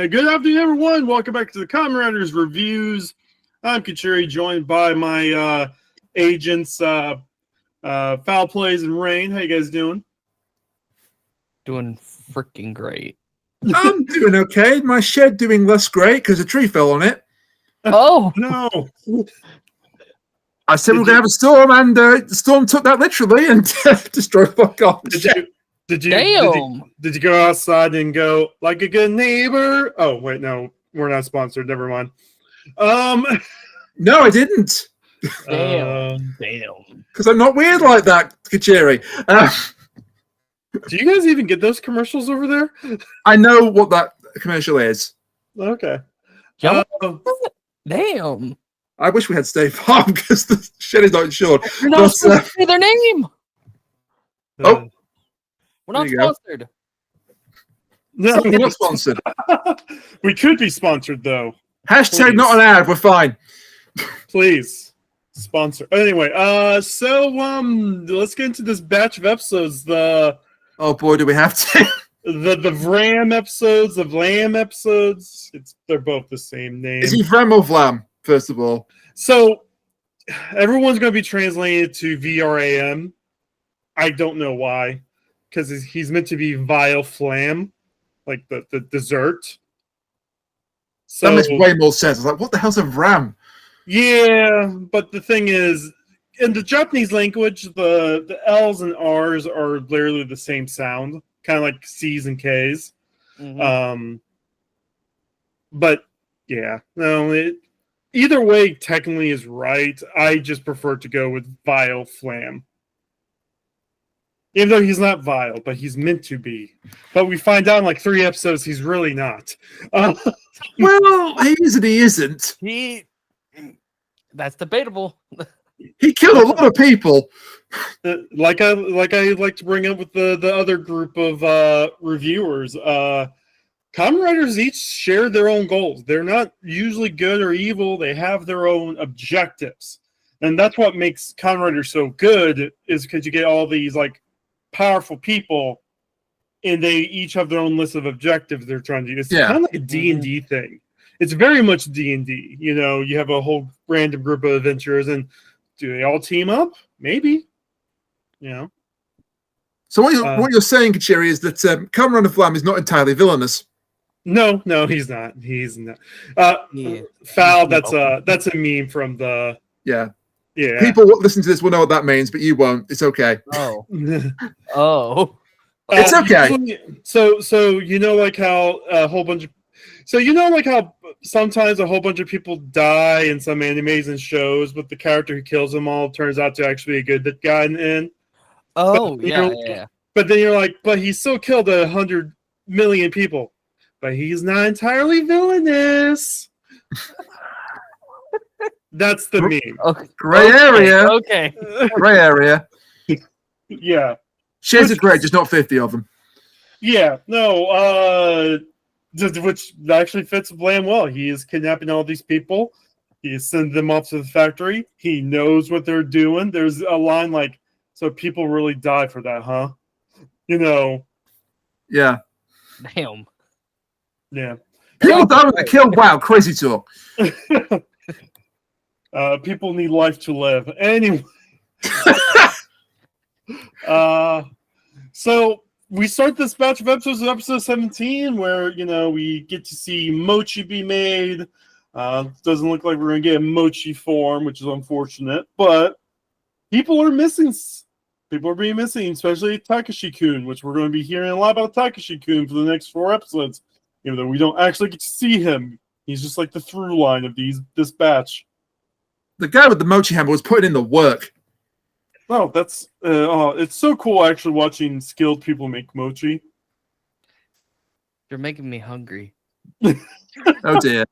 Good afternoon, everyone. Welcome back to the Kamen Riders Reviews. I'm Kachiri, joined by my agents, Foul Plays and Rain. How you guys doing? Doing freaking great. I'm doing okay. My shed doing less great because a tree fell on it. Oh no! I said we're going to have a storm, and the storm took that literally and destroyed my garden shed. Did you go outside and go like a good neighbor? Oh wait, no, we're not sponsored. Never mind. No, I didn't. damn! Because I'm not weird like that, Kachiri. Do you guys even get those commercials over there? I know what that commercial is. Okay. Damn! I wish we had State Farm because the shed is not insured. You're not supposed to say their name. Oh. We're not There you go. sponsored. No, We're not sponsored. We could be sponsored though. Hashtag Please. not an ad. We're fine. Please sponsor. Anyway, so let's get into this batch of episodes. Oh boy, do we have to? The Vram episodes, the Vlam episodes. They're both the same name. Is he Vram or Vlam? First of all, so everyone's going to be translated to VRAM. I don't know why, because he's meant to be Vile Flam, like the dessert. So that makes way more sense. I was like, what the hell's a Vram? Yeah, but the thing is, in the Japanese language, the L's and R's are literally the same sound, kind of like C's and K's. Mm-hmm. But yeah, no, either way technically is right. I just prefer to go with Vile Flam. Even though he's not vile, but he's meant to be. But we find out in like 3 episodes he's really not. Well, he is and he isn't. That's debatable. He killed a lot of people. Like I like to bring up with the other group of reviewers. Kamen Riders each share their own goals. They're not usually good or evil. They have their own objectives. And that's what makes Kamen Riders so good, is because you get all these like powerful people and they each have their own list of objectives they're trying to do. It's kind of like a D&D thing. It's very much D&D. You know, you have a whole random group of adventurers, and do they all team up? Maybe. You know. So what you're saying, Kachiri, is that Kamen Rider Vlam is not entirely villainous. No, he's not. He's not. Foul. That's a meme from the. Yeah. People listen to this will know what that means, but you won't. It's okay. Oh. Oh. It's okay. Usually, so you know, like how a whole bunch of. So you know, like how sometimes a whole bunch of people die in some animes and shows, but the character who kills them all turns out to actually be a good guy in the end. Oh, yeah. But then you're like, but he still killed 100 million people. But he's not entirely villainous. That's the meme. Okay. Gray area. Okay. Gray area. Yeah. Shades of grey, just not 50 of them. Yeah. No. Which actually fits Vlam well. He is kidnapping all these people. He is sending them off to the factory. He knows what they're doing. There's a line like, so people really die for that, huh? You know. Yeah. Damn. Yeah. People die with a kill. Wow, crazy talk. People need life to live. Anyway. So we start this batch of episodes in episode 17 where, you know, we get to see Mochi be made. Doesn't look like we're going to get a Mochi form, which is unfortunate. But people are missing. People are being missing, especially Takashi-kun, which we're going to be hearing a lot about Takashi-kun for the next 4 episodes. Even though we don't actually get to see him. He's just like the through line of this batch. The guy with the mochi hammer was putting in the work. Oh, that's it's so cool actually watching skilled people make mochi. You're making me hungry. Oh dear.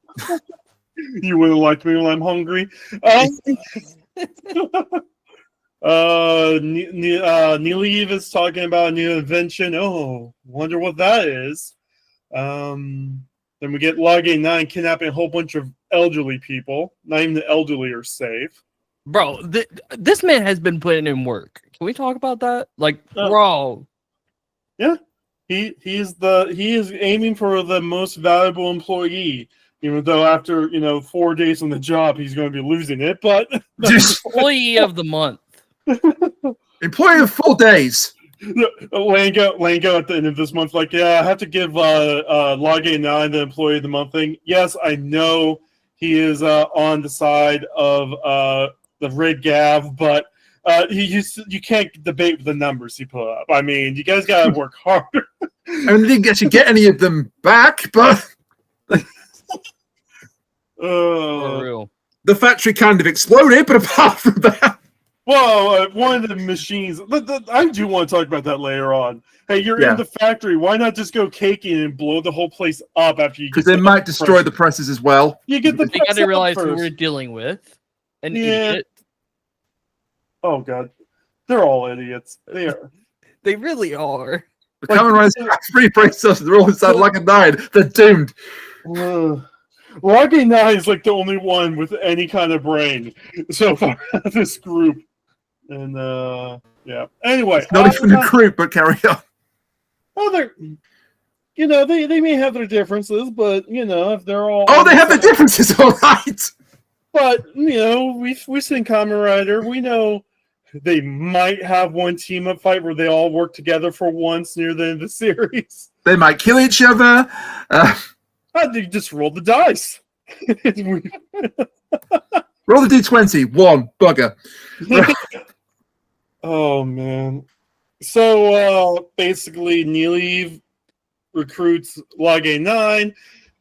You wouldn't like me when I'm hungry. Neeliv is talking about a new invention. Oh, wonder what that is. Then we get Log 9 kidnapping a whole bunch of elderly people. Not even the elderly are safe. Bro, this man has been putting in work. Can we talk about that? Like, bro. Yeah. He is aiming for the most valuable employee, even though after 4 days on the job he's going to be losing it. But Employee of the month. Employee of 4 days. Lango at the end of this month, like, yeah, I have to give Logay 9 the employee of the month thing. Yes, I know he is on the side of the red Gavv, but you can't debate the numbers he put up. I mean, you guys gotta work harder. I mean, they didn't actually get any of them back, but For real. the factory kind of exploded. But apart from that. Well, one of the machines. I do want to talk about that later on. Hey, you're in the factory. Why not just go caking and blow the whole place up after you? Because they might destroy the presses as well. You get the. You got to realize who we're dealing with. An idiot. Oh god, they're all idiots. They are. They really are. The Kamen Riders have 3 brain cells. They're all inside like a 9. They're doomed. Rocky 9 is like the only one with any kind of brain so far in this group. And yeah. Anyway, it's not even a group, but carry on. Oh, they're they may have their differences, but if they're all they have their differences, all right. But we've seen Kamen Rider. We know they might have one team up fight where they all work together for once near the end of the series. They might kill each other. They just roll the dice. Roll the d20. 1 bugger. Oh man! So basically, Neely recruits Lage 9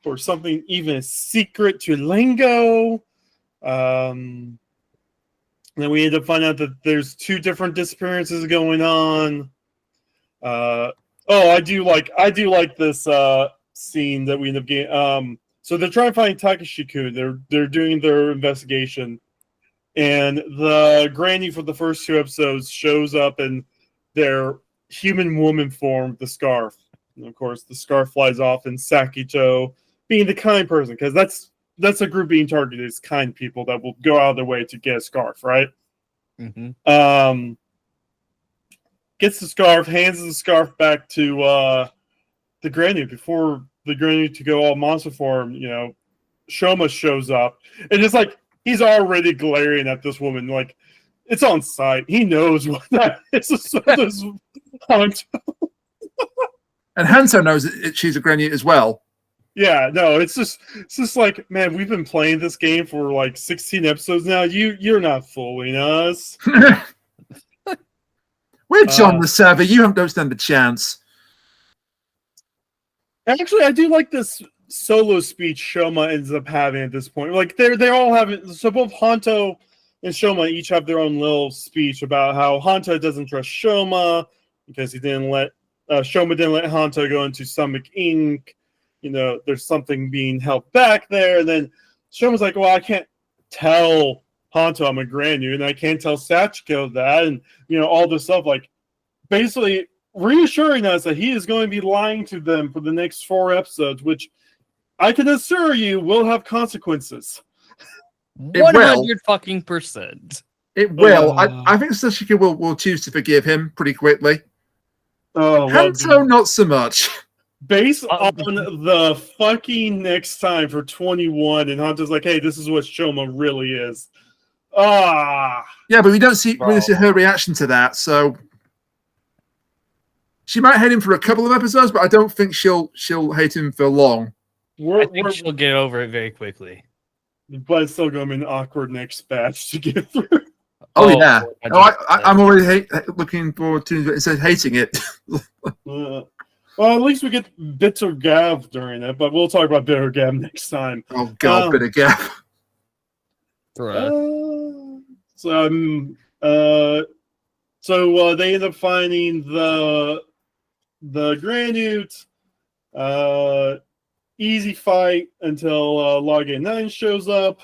for something even secret to Lingo. Then we end up finding out that there's 2 different disappearances going on. I do like this scene that we end up getting. So they're trying to find Takashiku. They're doing their investigation. And the granny for the first 2 episodes shows up in their human woman form, the scarf. And of course, the scarf flies off, and Sakito, being the kind person, because that's a group being targeted, is kind people that will go out of their way to get a scarf, right? Mm-hmm. Gets the scarf, hands the scarf back to the granny before the granny to go all monster form. Shouma shows up, and it's like, he's already glaring at this woman. Like, it's on sight. He knows what that is. So Hanto. And Hanto knows that she's a granny as well. Yeah, no, it's just like, man, we've been playing this game for like 16 episodes now. You're not fooling us. We're John the server. You don't stand a chance. Actually, I do like this solo speech Shouma ends up having at this point. Like, they all have it. So both Hanto and Shouma each have their own little speech about how Hanto doesn't trust Shouma because he didn't let Shouma didn't let Hanto go into Stomach Inc. There's something being held back there. And then Shouma's like, well, I can't tell Hanto I'm a Granyu, and I can't tell Sachiko that, and all this stuff, like, basically reassuring us that he is going to be lying to them for the next 4 episodes, which I can assure you will have consequences. 100%. It will. I think Sachiko will choose to forgive him pretty quickly. Hanto, not so much. Based on the fucking next time for 21, and Hanto's like, hey, this is what Shouma really is. Yeah, but we don't really see her reaction to that, so she might hate him for a couple of episodes, but I don't think she'll hate him for long. I think she'll get over it very quickly. But it's still going to be an awkward next batch to get through. Oh yeah. I'm already looking forward to it instead of hating it. Well, at least we get Bitter Gavv during it, but we'll talk about Bitter Gavv next time. Oh god, Bitter Gavv. So they end up finding the Granute. Easy fight until Login 9 shows up.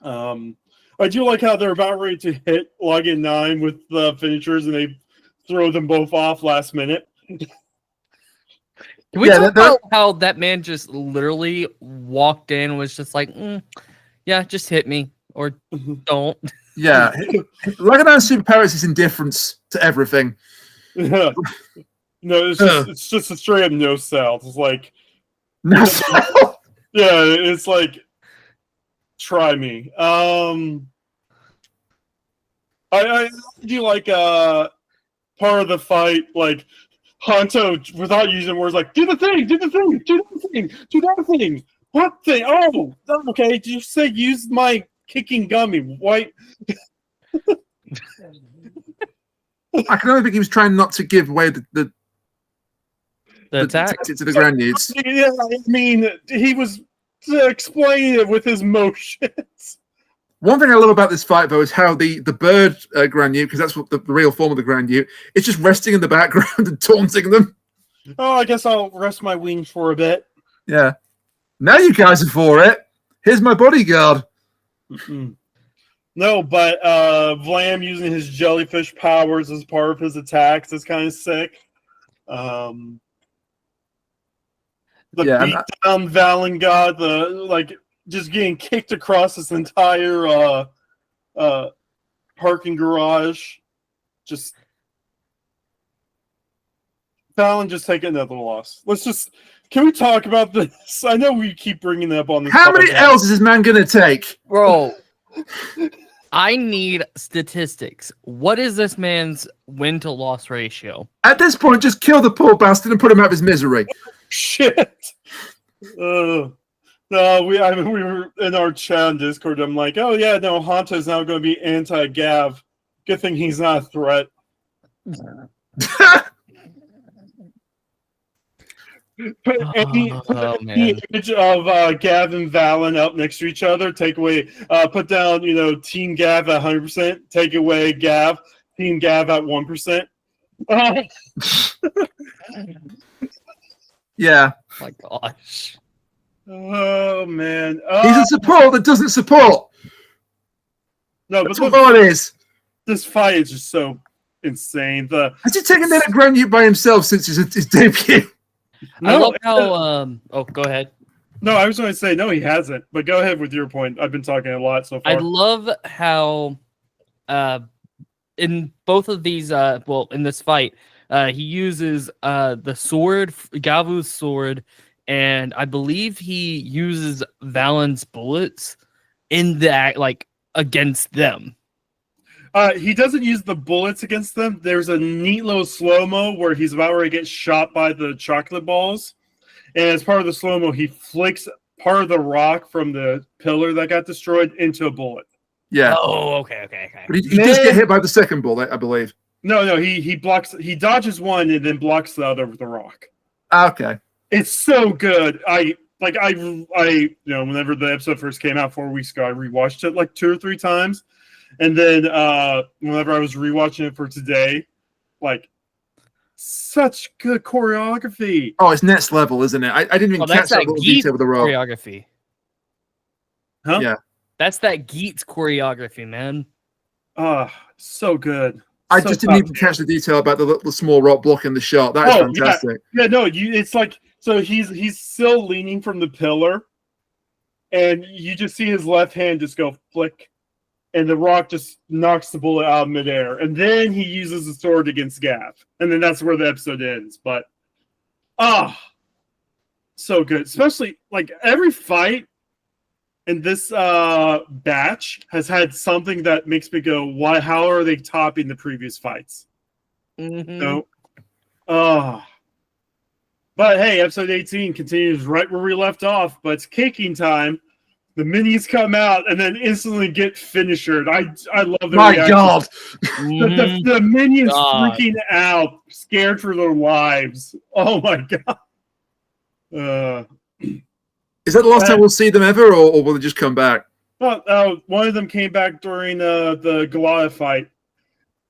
I do like how they're about ready to hit Login 9 with the finishers, and they throw them both off last minute. Can we talk about how that man just literally walked in and was just like, yeah, just hit me or don't. Yeah. Login 9's superpower is his indifference to everything. Yeah. No, it's just a straight up no sell. It's like No. yeah, it's like try me. I do like part of the fight, like Hanto without using words like do the thing, do the thing, do the thing, do that thing. What thing? Oh, okay. Did you say use my kicking gummy? White. I can only think he was trying not to give away the attack to the Granudes. Yeah, I mean, he was explaining it with his motions. One thing I love about this fight, though, is how the bird Granude, because that's what the real form of the Granude, is just resting in the background and taunting them. Oh, I guess I'll rest my wings for a bit. Yeah. Now you guys are for it. Here's my bodyguard. Mm-mm. No, but Vlam using his jellyfish powers as part of his attacks is kind of sick. The beat down Valen God, just getting kicked across this entire parking garage. Just Valen just taking another loss. Can we talk about this? I know we keep bringing it up on this. How many L's is this man going to take? Bro, I need statistics. What is this man's win-to-loss ratio? At this point, just kill the poor bastard and put him out of his misery. Shit. No, we were in our chat on Discord. I'm like, oh yeah, no, Hanto's now going to be anti-Gavv. Good thing he's not a threat. Put any image of Gavv and Valen up next to each other. Take away, put down, Team Gavv at 100%. Take away Gavv. Team Gavv at 1%. Yeah. Oh my gosh. Oh man. He's a support that doesn't support. No, that's what it is. This fight is just so insane. Has he taken down a Granude by himself since his debut? I love how. Go ahead. No, I was going to say no, he hasn't. But go ahead with your point. I've been talking a lot so far. I love how, in both of these, in this fight, he uses the sword, Gavv's sword, and I believe he uses Valen's bullets in that, against them. He doesn't use the bullets against them. There's a neat little slow-mo where he's about ready to get shot by the chocolate balls. And as part of the slow-mo, he flicks part of the rock from the pillar that got destroyed into a bullet. Yeah. Oh, okay. But he does get hit by the second bullet, I believe. No, he blocks. He dodges one and then blocks the other with the rock. Okay. It's so good. I whenever the episode first came out 4 weeks ago, I rewatched it like 2 or 3 times. And then whenever I was rewatching it for today, such good choreography. Oh, it's next level, isn't it? I didn't even catch that little detail with the rock. Choreography. Huh? Yeah. That's that Geats choreography, man. So good. I just didn't even catch the detail about the small rock blocking the shot. That is fantastic. Yeah, no, it's like, so he's still leaning from the pillar, and you just see his left hand just go flick, and the rock just knocks the bullet out of midair. And then he uses the sword against Gavv. And then that's where the episode ends. But, so good. Especially, every fight in this batch has had something that makes me go, why? How are they topping the previous fights? Mm-hmm. But hey, episode 18 continues right where we left off, but it's kicking time. The minis come out and then instantly get finishered. I love their My reaction. God. The minions freaking out, scared for their lives. Oh my God. Is that the last time we'll see them ever, or will they just come back? Well, one of them came back during the Goliath fight.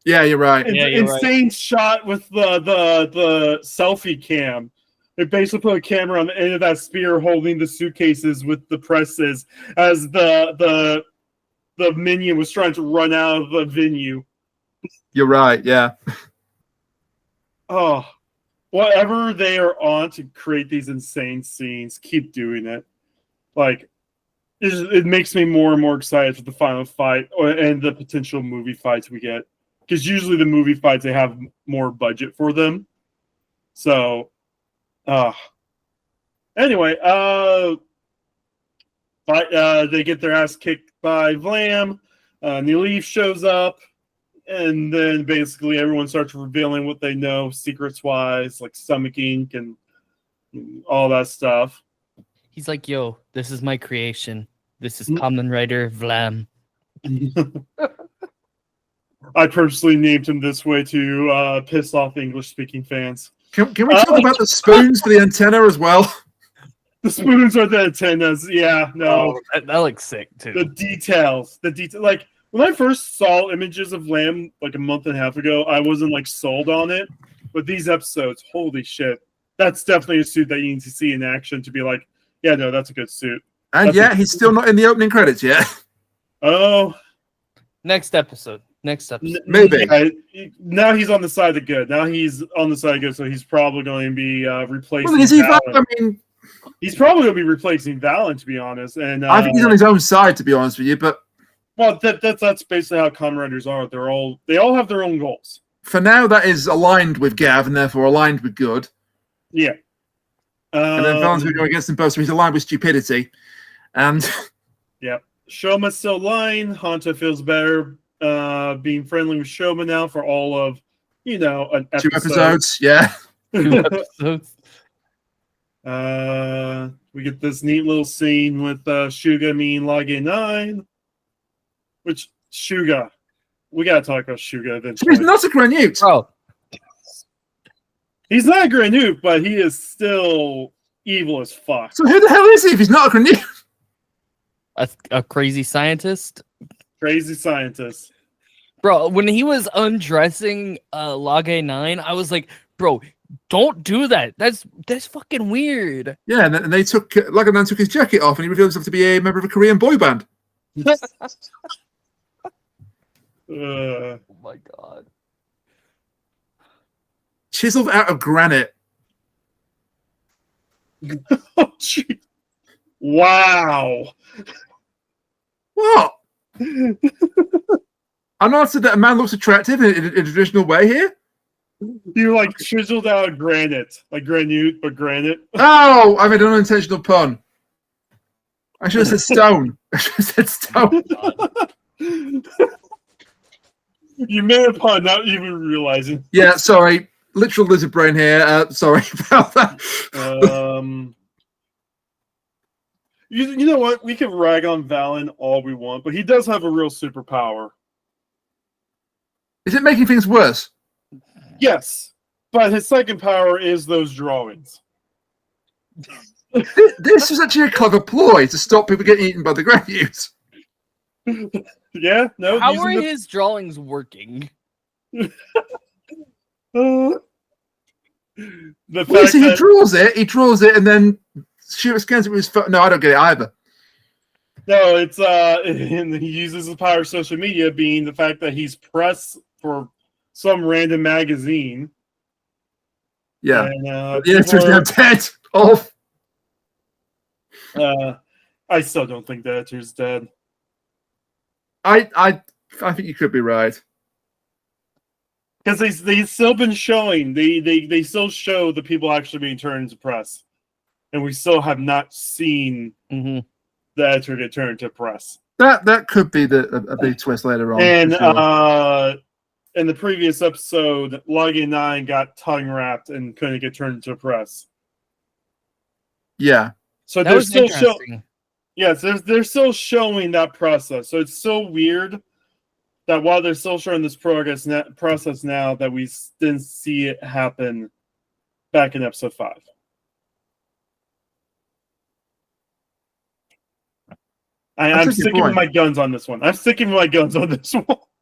Yeah, you're right. Insane shot with the selfie cam. They basically put a camera on the end of that spear holding the suitcases with the presses as the minion was trying to run out of the venue. You're right, yeah. Oh, whatever they are on to create these insane scenes, keep doing it. It makes me more and more excited for the final fight and the potential movie fights we get. Because usually the movie fights, they have more budget for them. So, anyway, they get their ass kicked by Vlam. Neeleef shows up, and then basically everyone starts revealing what they know secrets-wise, like stomach ink and all that stuff. He's like, yo, this is my creation. This is Kamen Rider Vlam. I purposely named him this way to piss off English-speaking fans. Can we talk about the spoons for the antenna as well? The spoons are the antennas. Yeah, no. Oh, that looks sick, too. The details. Like, when I first saw images of Lamb like a month and a half ago, I wasn't like sold on it. But these episodes, holy shit. That's definitely a suit that you need to see in action to be like, yeah, no, that's a good suit. And That's he's still not in the opening credits yet. Oh. Next episode. Maybe. Yeah, now he's on the side of good. Now he's on the side of good, so he's probably going to be replacing Well, is he? Valen. I mean, He's probably going to be replacing Valen, to be honest. And I think he's on his own side, to be honest with you. But well, that's basically how Kamen Riders are. They all have their own goals. for now, that is aligned with Gavv and therefore aligned with good. Yeah. And then Valen's going to go against them both, so he's aligned with stupidity. And yeah, Shouma's still lying. Hanta feels better being friendly with Shouma now for all of, an episode. 2 episodes, yeah. 2 episodes. We get this neat little scene with Shuga meeting Lage 9, which Shuga, we gotta talk about Shuga eventually. He's not a Granute. Bro, He's not a Granute, but he is still evil as fuck. So who the hell is he if he's not a Granute? a crazy scientist. Crazy scientist. Bro, when he was undressing Lage 9, I was like, bro, don't do that. That's fucking weird. Yeah, and they took Laganan took his jacket off and he revealed himself to be a member of a Korean boy band. Oh my god. Chiseled out of granite. Oh, gee. Wow. What? I'm not saying that a man looks attractive in a traditional way here. You like chiseled out of granite, like granite, but granite. Oh, I made an unintentional pun. I should have said stone. I should have said stone. You made a pun, not even realizing. Yeah, sorry. Literal lizard brain here. Sorry about that. You know what? We can rag on Valen all we want, but he does have a real superpower. Is it making things worse? Yes, but his second power is those drawings. This was actually a clever ploy to stop people getting eaten by the Granutes. Yeah, no. How are his drawings working? The Well, see, he draws it, and then scans it with his phone. No, I don't get it either. No, it's and he uses his power of social media, being the fact that he's press for some random magazine. Yeah, and, the editor's now dead. Off. I still don't think the editor's dead. I think you could be right. Because they've still been showing, they still show the people actually being turned into press. And we still have not seen the editor get turned into press. That could be a big twist later on. And sure. In the previous episode, Lage 9 got tongue wrapped and couldn't get turned into press. Yeah. So they're still showing. Yes, they're still showing that process. So it's so weird that while they're still showing this process now, that we didn't see it happen back in episode 5. I'm sticking with my guns on this one.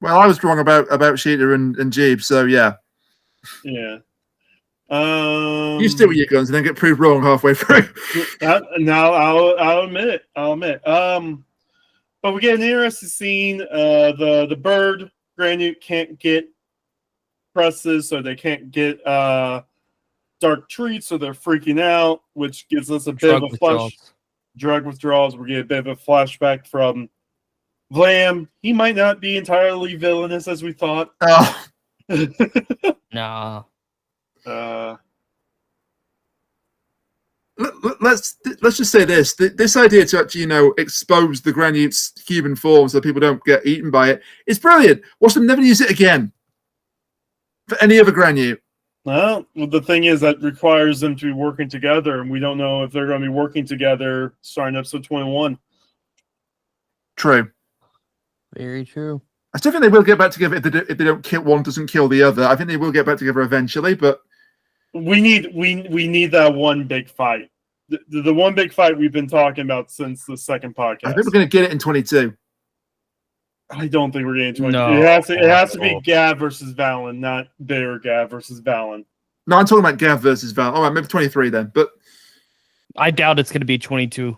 Well, I was wrong about Sheeta and Jeeb, so yeah. Yeah. You stick with your guns and then get proved wrong halfway through. Now I'll admit it. But we get an interesting scene. The bird Granute can't get presses, so they can't get dark treats, so they're freaking out, which gives us a bit of a drug withdrawals. We get a bit of a flashback from Vlam. He might not be entirely villainous as we thought. Oh. Nah. let's just say this: this idea to actually, expose the Granute's human form so people don't get eaten by it is brilliant. Watch them never use it again for any other Granute. Well, the thing is that requires them to be working together, and we don't know if they're going to be working together starting episode 21. True. Very true. I still think they will get back together if they don't kill one, doesn't kill the other. I think they will get back together eventually, but we need that one big fight. The one big fight we've been talking about since the second podcast. I think we're going to get it in 22. I don't think we're getting 22. No. It has to be Gavv versus Valen, not Bear Gavv versus Valen. No, I'm talking about Gavv versus Val. All right, maybe 23 then. But I doubt it's going to be 22.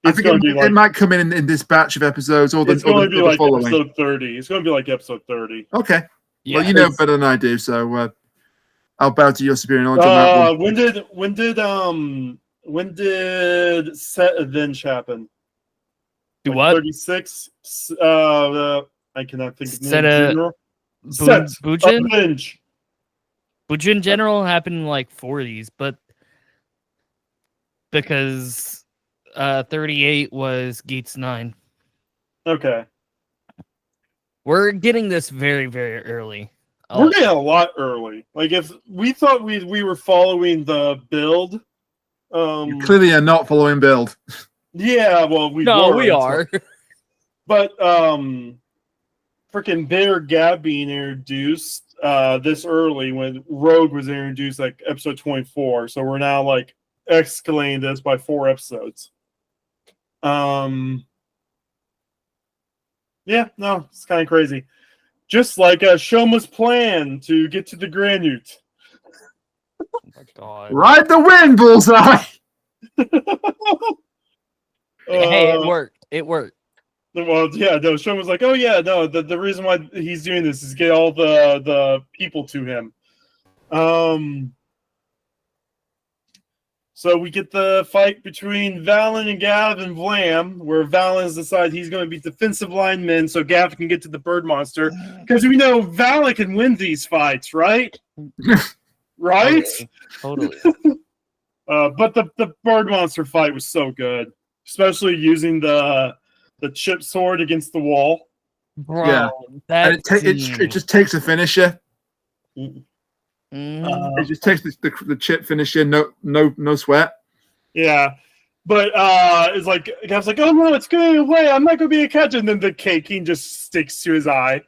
I think it might come in this batch of episodes or it's going to be like following. episode 30. It's going to be like episode 30. Okay. Yeah, Well, you know better than I do, so I'll bow to your superior knowledge on that one. When did Set Avenge happen? Do what? 36. I cannot think of the name. Bujin? Avenge. Bujin General happened in like 40s, but because 38 was Geats 9. Okay. We're getting this very, very early. We're getting a lot early. Like, if we thought we were following the build. You clearly are not following build. Yeah, well, we are. But freaking Bear Gavv being introduced this early when Rogue was introduced, like episode 24. So we're now like escalating this by 4 episodes. Yeah, no, it's kind of crazy. Just like Shouma's plan to get to the Granute. Oh my god! Ride the wind, Bullseye. Hey, it worked. It worked. Well, yeah, no. Shouma's like, oh yeah, no. The reason why he's doing this is get all the people to him. So we get the fight between Valen and Gavv and Vlam, where Valen decides he's going to be defensive lineman so Gavv can get to the bird monster. Because we know Valen can win these fights, right? Right? Totally. But the bird monster fight was so good, especially using the chip sword against the wall. Bro, Yeah. And it just takes a finisher. It just takes the chip finisher, no sweat. Yeah, but it's like Gav's like, oh no, it's going away. I'm not going to be a catch, and then the caking just sticks to his eye.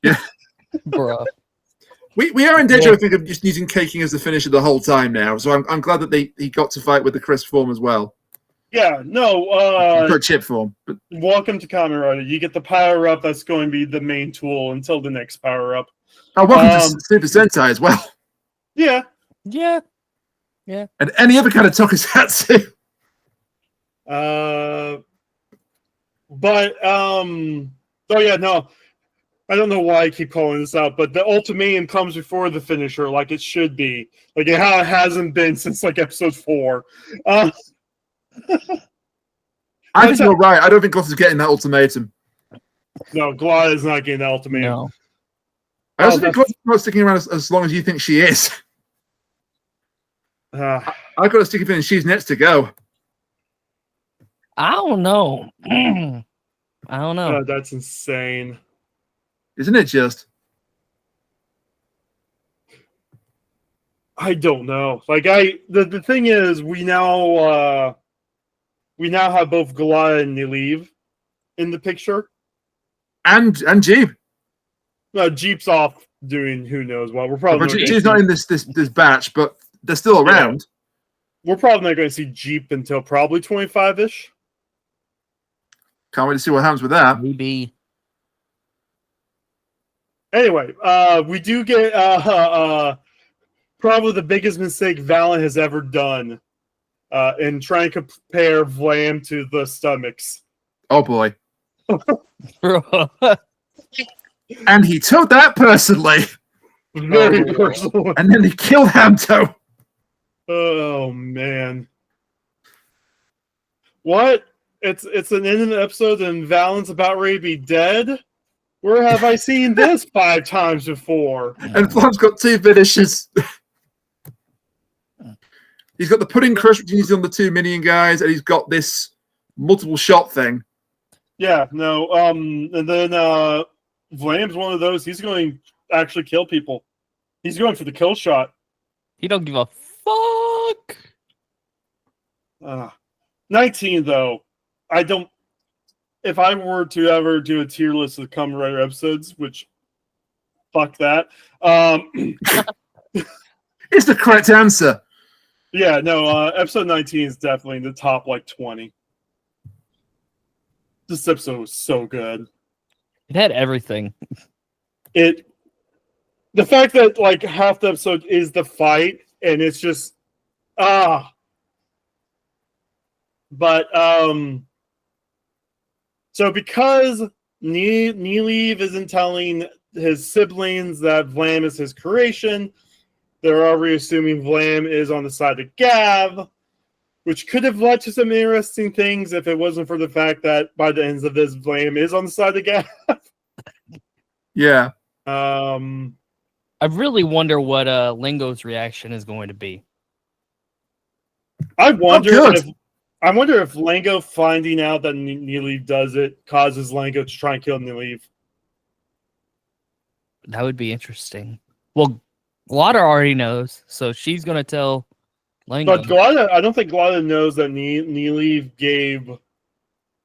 Yeah, bro. We are in danger, I think, of just using caking as the finisher the whole time now. So I'm glad that he got to fight with the crisp form as well. Yeah, no. Got chip form. But welcome to Kamen Rider. You get the power up. That's going to be the main tool until the next power up. oh, welcome to Super Sentai as well. Yeah. Yeah. And any other kind of tokusatsu. Oh yeah, no. I don't know why I keep calling this out, but the ultimatum comes before the finisher, like it should be. Like it hasn't been since like episode 4. I think you're right. I don't think Gloss is getting that ultimatum. No, Glad is not getting that ultimatum. No. I also think Gloss is not sticking around as long as you think she is. I've got a sticky feeling she's next to go. I don't know. I don't know. God, that's insane. Isn't it just? I don't know. Like the thing is, we now have both Galaya and Neleave in the picture. And Jeep. No, Jeep's off doing who knows what. We're probably Jeep's not in this batch, but they're still around. Yeah. We're probably not going to see Jeep until probably 25-ish. Can't wait to see what happens with that. Maybe. Anyway, we do get probably the biggest mistake Valen has ever done in trying to compare Vlam to the stomachs. Oh boy. Bro. And he took that personally. Very personal. And then he killed Hamto. Oh man. What? It's an end of the episode and Valen's about ready to be dead? Where have I seen this 5 times before? And Vlam's got 2 finishes. He's got the pudding crush, which he's on the 2 minion guys, and he's got this multiple shot thing. Yeah, no. And then Vlam's one of those. He's going to actually kill people. He's going for the kill shot. He don't give a fuck. 19 though. I don't. If I were to ever do a tier list of Kamen Rider episodes, which fuck that. It's the correct answer. Yeah, no. Episode 19 is definitely in the top like 20. This episode was so good. It had everything. The fact that like half the episode is the fight, and it's just But so because Neelev isn't telling his siblings that Vlam is his creation, they're already assuming Vlam is on the side of Gavv, which could have led to some interesting things if it wasn't for the fact that by the ends of this, Vlam is on the side of Gavv. Yeah. I really wonder what Lingo's reaction is going to be. I wonder if Lango finding out that Neelev does it causes Lango to try and kill Neelev. That would be interesting. Well, Glada already knows, so she's going to tell Lango. But Glada, I don't think Glada knows that Neelev gave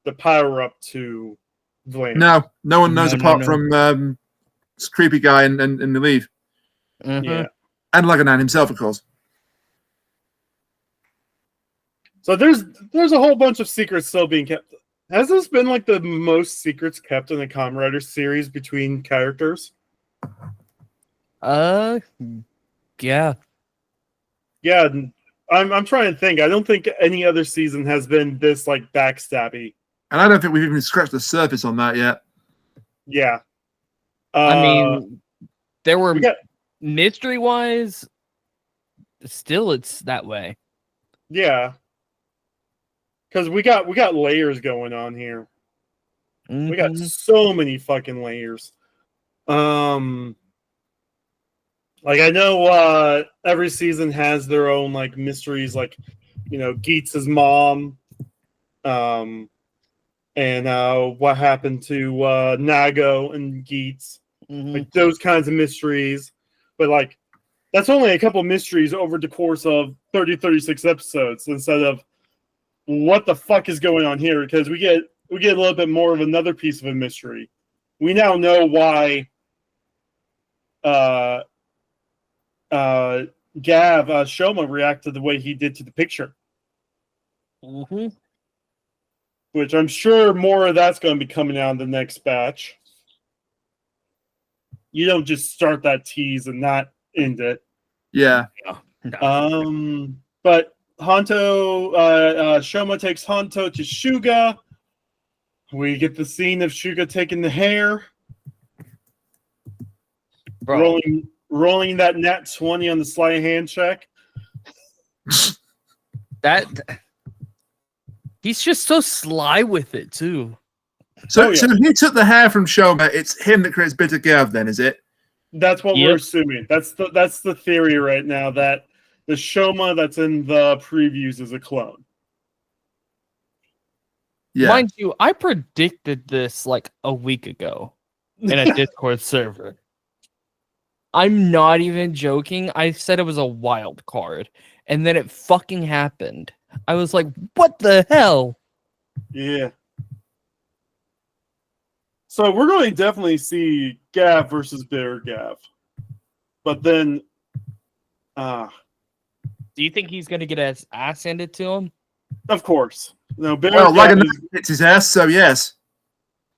the power up to Vlam. No one knows apart from this creepy guy and Neelev. Mm-hmm. Yeah. And Laganan himself, of course. So there's a whole bunch of secrets still being kept. Has this been like the most secrets kept in the Kamen Rider series between characters? Yeah. Yeah, I'm trying to think. I don't think any other season has been this like backstabby. And I don't think we've even scratched the surface on that yet. Yeah. I mean, there were we got- mystery-wise, still it's that way. Yeah. Because we got layers going on here. Mm-hmm. We got so many fucking layers. Like I know every season has their own like mysteries, like Geets' mom, and what happened to Nago and Geets, like those kinds of mysteries. But like that's only a couple mysteries over the course of 36 episodes instead of what the fuck is going on here, because we get a little bit more of another piece of a mystery. We now know why Gavv Shouma reacted the way he did to the picture. Mm-hmm. Which I'm sure more of that's going to be coming out in the next batch. You don't just start that tease and not end it. Yeah. No. But Shouma takes Honto to Shuga. We get the scene of Shuga taking the hair. Bro. Rolling that nat 20 on the sleight of hand check. He's just so sly with it too. So if he took the hair from Shouma, it's him that creates Bitter Gavv then, is it? That's what we're assuming. That's the theory right now, that the Shouma that's in the previews is a clone. Yeah. Mind you, I predicted this like a week ago in a Discord server. I'm not even joking. I said it was a wild card, and then it fucking happened. I was like, what the hell? Yeah. So we're going to definitely see Gavv versus Bitter Gavv. But then... Do you think he's going to get his ass handed to him? Of course. No, it's his ass, so yes.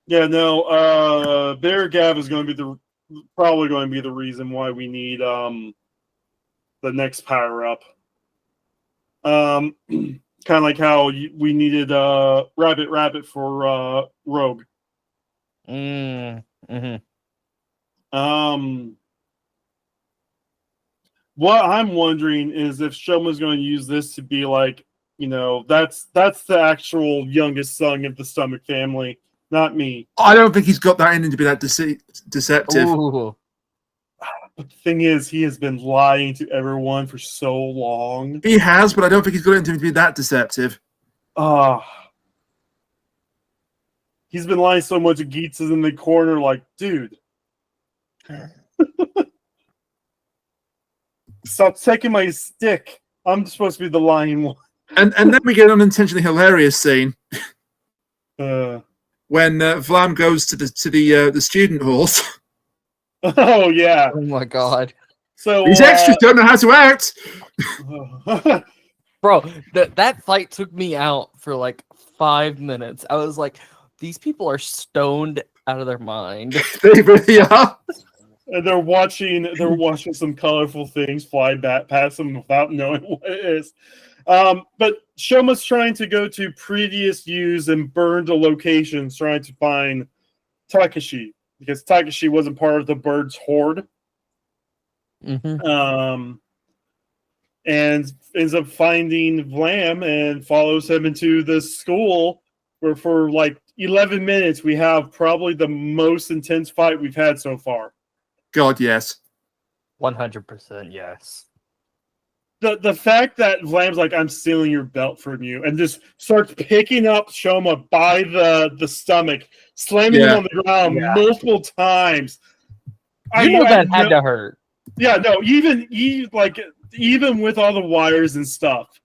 Yeah, no, Bitter Gavv is going to be probably going to be the reason why we need the next power-up. Kind of like how we needed Rabbit for Rogue. Mm-hmm. What I'm wondering is if Shoma's going to use this to be like, that's the actual youngest son of the Stomach family, not me. I don't think he's got that in him to be that deceptive. Ooh. But the thing is, he has been lying to everyone for so long. He has, but I don't think he's got it to be that deceptive. He's been lying so much. Geets is in the corner, like, dude, stop taking my stick. I'm supposed to be the lying one. And then we get an unintentionally hilarious scene Uh, when Vlam goes to the student halls. oh yeah. Oh my god. So These extras don't know how to act. Bro, that fight took me out for like 5 minutes. I was like, these people are stoned out of their mind. They really are. and they're watching some colorful things fly back past them without knowing what it is. But Shouma's trying to go to previous used and burned locations, trying to find Takashi, because Takashi wasn't part of the bird's horde. Mm-hmm. And ends up finding Vlam and follows him into the school, where for like 11 minutes we have probably the most intense fight we've had so far. God, yes. 100% yes. The fact that Vlam's like, I'm stealing your belt from you, and just starts picking up Shouma by the stomach, slamming him on the ground multiple times. That had to hurt. Yeah, no, even with all the wires and stuff,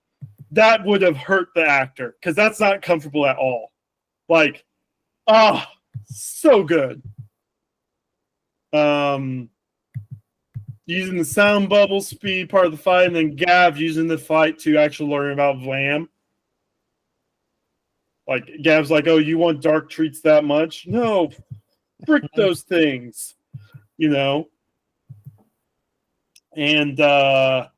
that would have hurt the actor, because that's not comfortable at all. Like, so good. Using the sound bubble speed part of the fight, and then Gavv using the fight to actually learn about Vlam. Like, Gav's like, oh, you want dark treats that much? No, frick those things. You know? And Gavv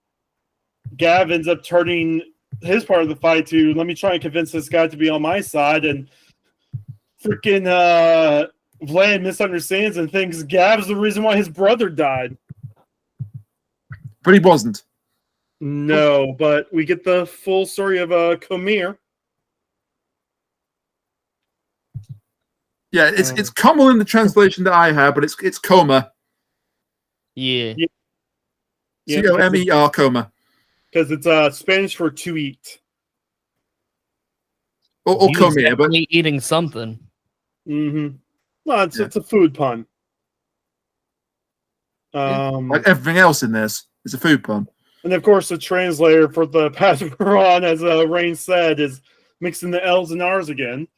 ends up turning his part of the fight to, let me try and convince this guy to be on my side, and freaking Vlam misunderstands and thinks Gav's the reason why his brother died. But he wasn't. No, but we get the full story of Kamen. Yeah, it's Kamen in the translation that I have, but it's coma. Yeah. C-O-M-E-R, coma. Because it's Spanish for to eat. Or come here, but eating something. Mm-hmm. Well, it's a food pun. like everything else in this, it's a food pun. And of course, the translator for the past we're on, as Rain said, is mixing the L's and R's again.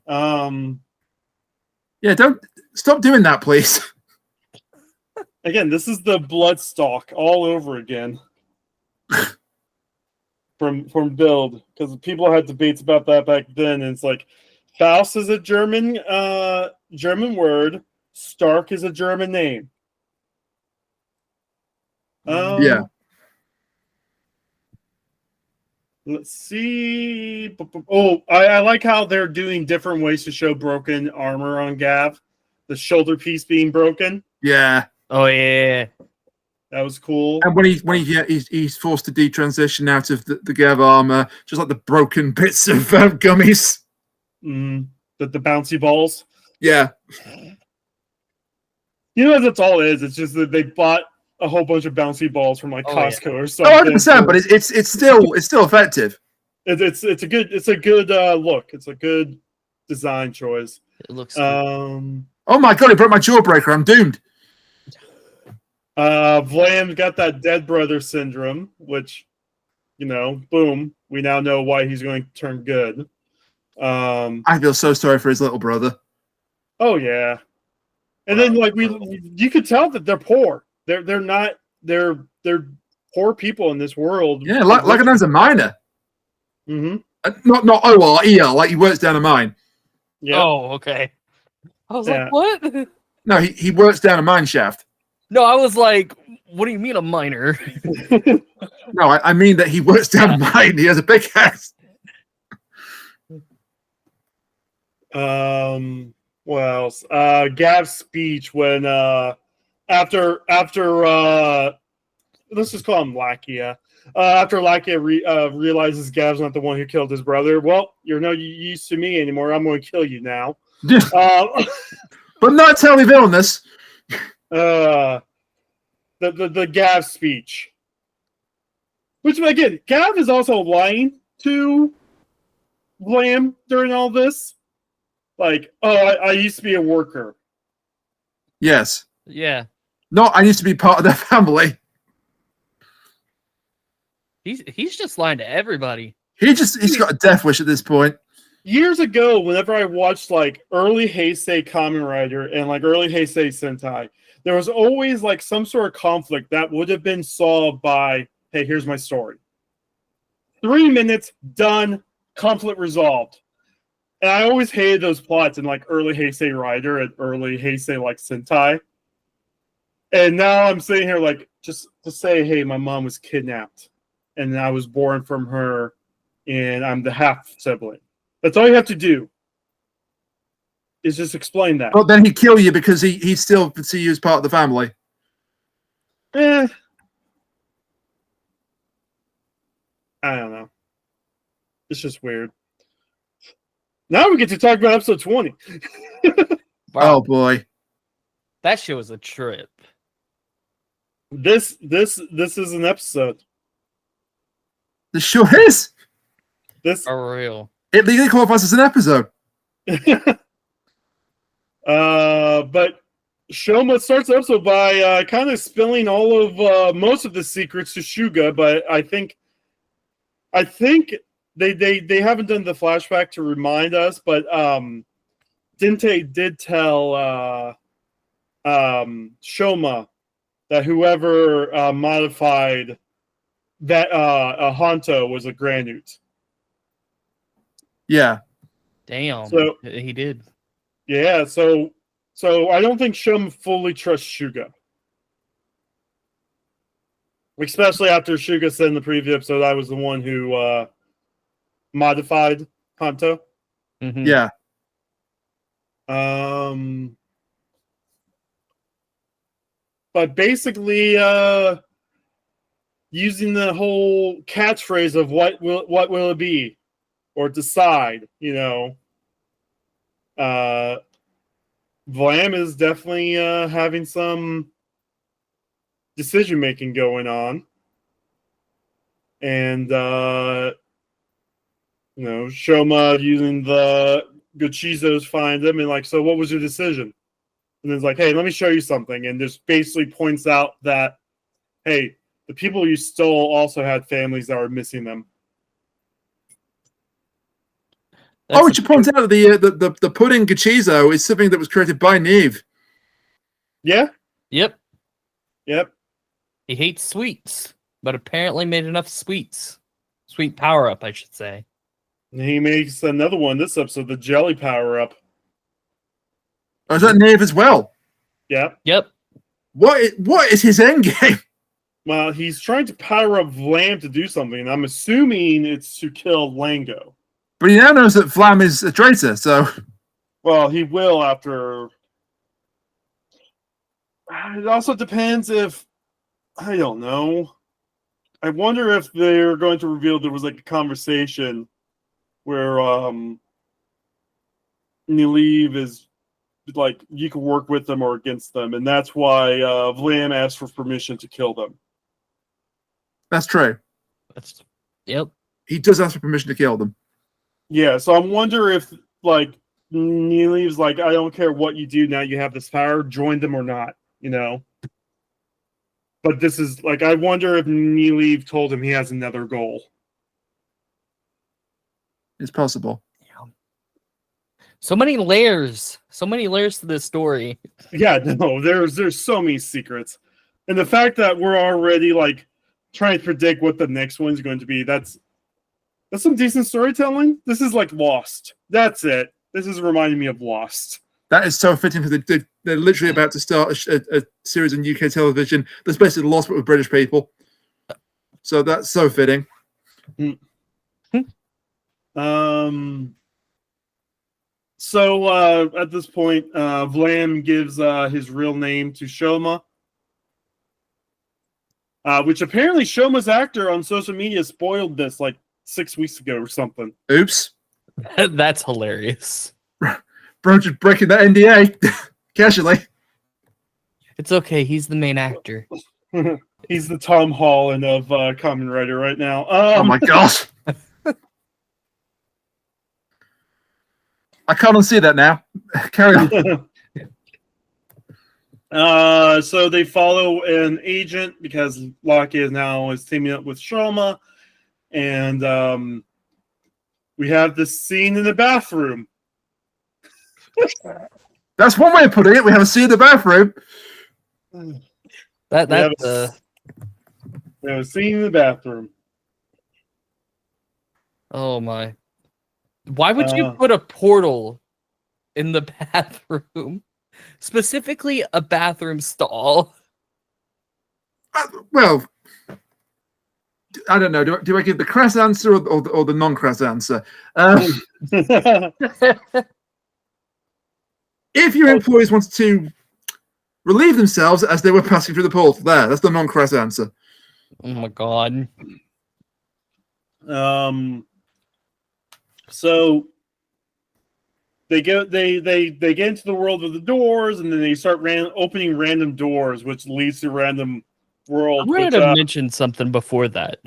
Yeah, don't stop doing that, please. Again, this is the Bloodstalk all over again. from Build, because people had debates about that back then, and it's like Faust is a German word, Stark is a German name. Yeah. Let's see. Oh, I like how they're doing different ways to show broken armor on Gavv. The shoulder piece being broken. Yeah. Oh yeah. That was cool. And when he's forced to detransition out of the Gavv armor, just like the broken bits of gummies. The bouncy balls. Yeah. You know, that's all it is. It's just that they bought a whole bunch of bouncy balls from like Costco or something. Oh, 100%, but it's still effective. It's a good look. It's a good design choice. It looks Oh my god, it broke my jawbreaker. I'm doomed. Vlam got that dead brother syndrome, which, boom, we now know why he's going to turn good. I feel so sorry for his little brother. Oh yeah. And then you could tell that they're poor. They're poor people in this world. Yeah, like a miner. Mm-hmm. Not O-R-E-R, like he works down a mine. Yeah. Oh, okay. I was like, what? No, he works down a mine shaft. No, I was like, what do you mean a miner? No, I mean that he works down a mine. He has a big axe. What else? Gav's speech when after let's just call him Lakia. After Lakia realizes Gav's not the one who killed his brother. Well, you're no use to me anymore. I'm going to kill you now. But not tell me villainous. the Gavv speech. Which again, Gavv is also lying to Vlam during all this. Like, oh, I used to be a worker. Yes. Yeah. No, I used to be part of their family. He's just lying to everybody. He's got a death wish at this point. Years ago, whenever I watched like early Heisei Kamen Rider and like early Heisei Sentai, there was always like some sort of conflict that would have been solved by, hey, here's my story. 3 minutes, done, conflict resolved. And I always hated those plots in like early Heisei Rider and early Heisei like Sentai. And now I'm sitting here like just to say, hey, my mom was kidnapped and I was born from her and I'm the half sibling. That's all you have to do. Is just explain that. But then he'd kill you because he still would see you as part of the family. I don't know. It's just weird. Now we get to talk about episode 20. Oh boy. That shit was a trip. This is an episode. This sure is. This For real. It legally qualifies as an episode. But Shouma starts the episode by kind of spilling all of most of the secrets to Suga, but I think they haven't done the flashback to remind us, but Dinte did tell Shouma that whoever modified that Honto was a Granute. Yeah. Damn. So he did. yeah, so I don't think Shouma fully trusts Suga. Especially after Suga said in the previous episode I was the one who modified Honto. Mm-hmm. Yeah. But basically using the whole catchphrase of what will it be? Or decide, you know. Vlam is definitely having some decision making going on. And Shouma using the Gochizos find them and like, so what was your decision? And it's like, hey, let me show you something. And just basically points out that, hey, the people you stole also had families that were missing them. We should point out that the pudding Gochizo is something that was created by Neve. Yeah? Yep. He hates sweets, but apparently made enough sweets. Sweet power up, I should say. And he makes another one this episode, the jelly power up. Or is that Neve as well? Yeah. Yep. What is his end game? Well, he's trying to power up Vlam to do something. I'm assuming it's to kill Lango. But he now knows that Vlam is a traitor, so... Well, he will after... It also depends if... I don't know. I wonder if they're going to reveal there was like a conversation where Niliv is like, you can work with them or against them, and that's why Vlam asked for permission to kill them. That's true. Yep. He does ask for permission to kill them. Yeah, so I wonder if, like, Niliv's like, I don't care what you do, now you have this power, join them or not, you know? But this is, like, I wonder if Niliv told him he has another goal. It's possible. Yeah. So many layers to this story. Yeah, no, there's so many secrets. And the fact that we're already, like, trying to predict what the next one's going to be, that's some decent storytelling. This is like Lost. That's it. This is reminding me of Lost. That is so fitting because they're literally about to start a series on UK television that's basically Lost but with British people. So that's so fitting. So at this point, Vlam gives his real name to Shouma. Which apparently Shoma's actor on social media spoiled this like 6 weeks ago or something. Oops. That's hilarious. Bro, just breaking that NDA casually. It's okay. He's the main actor. He's the Tom Holland of Kamen Rider right now. Oh my gosh. I can't unsee that now. Carry on. So they follow an agent because Loki is teaming up with Shouma, and we have this scene in the bathroom. That's one way of putting it. We have a scene in the bathroom. We have a scene in the bathroom. Oh my! Why would you put a portal in the bathroom? Specifically, a bathroom stall. Well, I don't know. Do I give the crass answer or the non-crass answer? If your employees wanted to relieve themselves as they were passing through the portal, that's the non-crass answer. Oh my god. So they get into the world of the doors, and then they start opening random doors, which leads to random worlds. I wanted to mention something before that.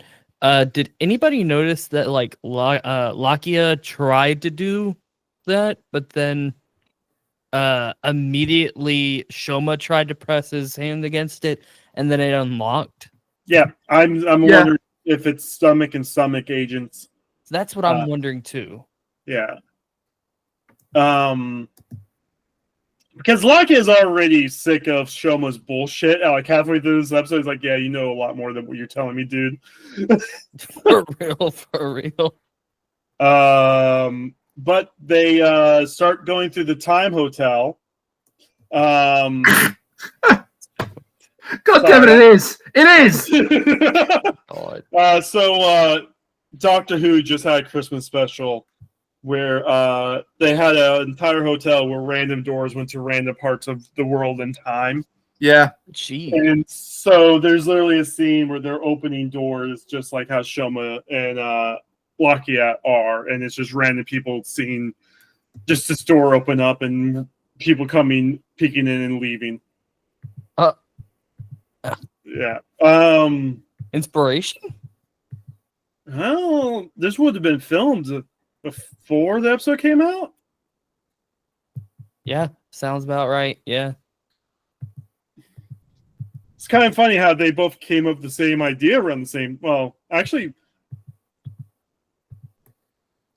Did anybody notice that Lakia tried to do that, but then immediately Shouma tried to press his hand against it, and then it unlocked? Yeah, I'm wondering if it's stomach and stomach agents. So that's what I'm wondering too. Yeah. Because Lakia is already sick of Shoma's bullshit. Like halfway through this episode, he's like, "Yeah, you know a lot more than what you're telling me, dude." For real. But they start going through the time hotel. God damn it! It is. It is. So Doctor Who just had a Christmas special where they had an entire hotel where random doors went to random parts of the world and time. Yeah. Gee. And so there's literally a scene where they're opening doors just like how Shouma and Lakia are, and it's just random people seeing just this door open up and people coming, peeking in and leaving. Yeah. Inspiration? Well, this would have been filmed before the episode came out. Yeah, sounds about right. Yeah. It's kind of funny how they both came up with the same idea around the same. Well, actually,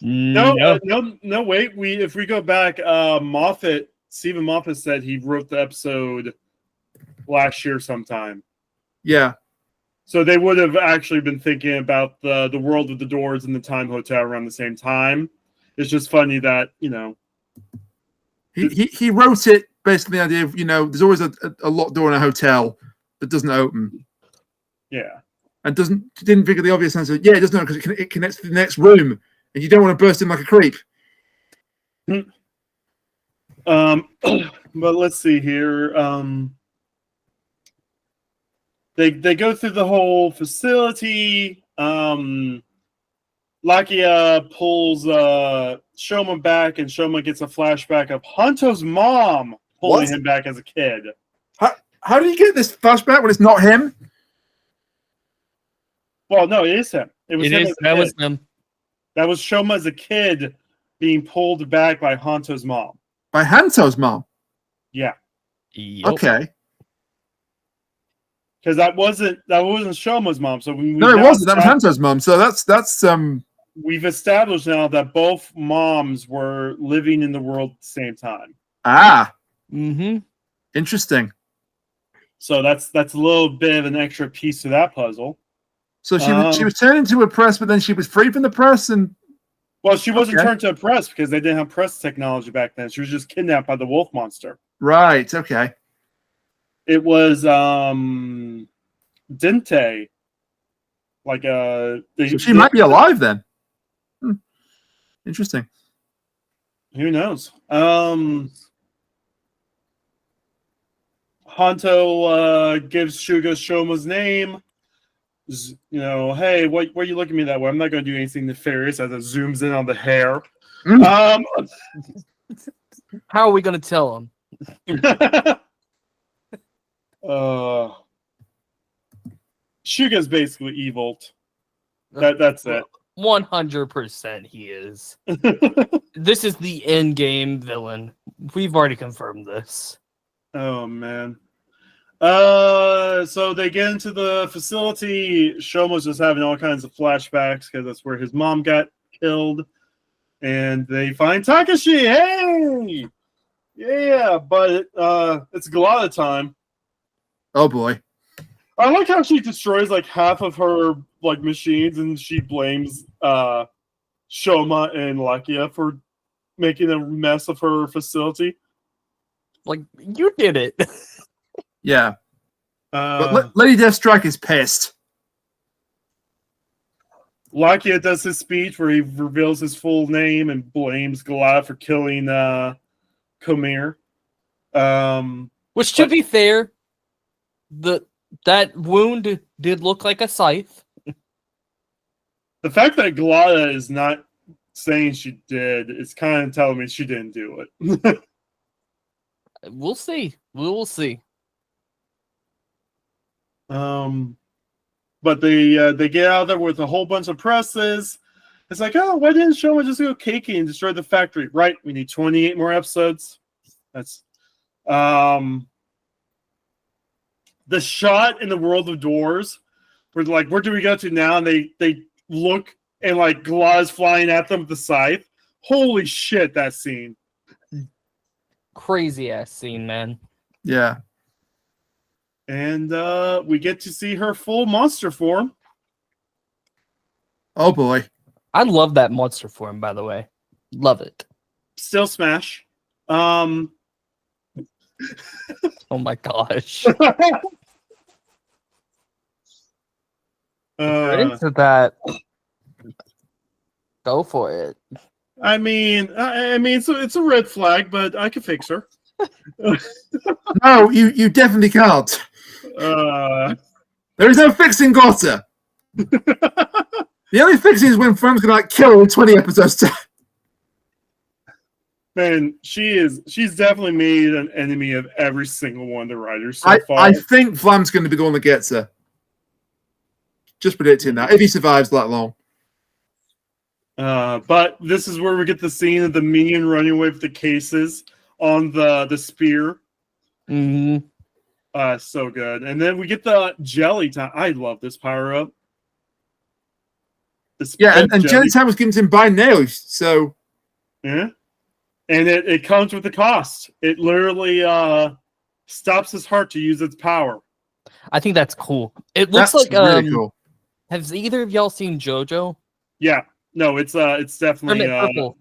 no. Wait. If we go back, Stephen Moffat said he wrote the episode last year sometime. Yeah. So they would have actually been thinking about the world of the doors and the time hotel around the same time. It's just funny that, He wrote it based on the idea of, there's always a locked door in a hotel that doesn't open. Yeah. And didn't figure the obvious answer. Yeah, it doesn't open because it connects to the next room and you don't want to burst in like a creep. But let's see here. They go through the whole facility. Lakia pulls Shouma back, and Shouma gets a flashback of Hanto's mom pulling him back as a kid. How do you get this flashback when it's not him? Well, no, it is him. That was him. That was Shouma as a kid being pulled back by Hanto's mom. By Hanto's mom? Yeah. Yep. Okay. Because that wasn't Shoma's mom. So no, it wasn't. That was Hanto's mom. So that's we've established now that both moms were living in the world at the same time. Ah. Mm-hmm. Interesting. So that's a little bit of an extra piece to that puzzle. So she was turned into a press, but then she was free from the press, and well, she wasn't turned to a press because they didn't have press technology back then. She was just kidnapped by the wolf monster. Right. Okay. It was Dente. Like so she might be alive then. Interesting. Who knows? Hanto gives Shugo Shoma's name. Hey, what are you looking at me that way? I'm not going to do anything nefarious as it zooms in on the hair. How are we going to tell him? Suga's basically evil. That's it. 100% he is. This is the end game villain. We've already confirmed this. Oh man. So they get into the facility. Shouma's just having all kinds of flashbacks because that's where his mom got killed. And they find Takashi. Hey! Yeah, but it's Galata time. Oh boy. I like how she destroys like half of her like machines and she blames Shouma and Lakia for making a mess of her facility. Like, you did it. Yeah. But Lady Deathstrike is pissed. Lakia does his speech where he reveals his full name and blames Galata for killing Kamen. Which, to be fair, that wound did look like a scythe. The fact that Galata is not saying she did is kind of telling me she didn't do it. We'll see. We will see. But they get out there with a whole bunch of presses. It's like, oh, why didn't Shouma just go cakey and destroy the factory? Right, we need 28 more episodes. That's the shot in the World of Doors where like, where do we go to now? And they look and like Galata's flying at them with the scythe. Holy shit, that scene. Crazy ass scene, man. Yeah. And we get to see her full monster form. Oh boy. I love that monster form, by the way. Love it. Still smash. Oh my gosh. Into that. Go for it. I mean, it's a red flag, but I can fix her. No, you definitely can't. There is no fixing Gotta. The only fixing is when Vram's gonna like kill her in 20 episodes. Man, she's definitely made an enemy of every single one of the writers so far. I think Vlam's going to be the one that gets her. Just predicting that, if he survives that long. But this is where we get the scene of the minion running away with the cases on the spear. Mm-hmm. So good. And then we get the jelly time. I love this power up. Yeah, and jelly time was given to him by Nails, so yeah. And it comes with a cost. It literally stops his heart to use its power. I think that's cool. It looks like really cool. Has either of y'all seen JoJo? Yeah. No, it's definitely Hermit Purple.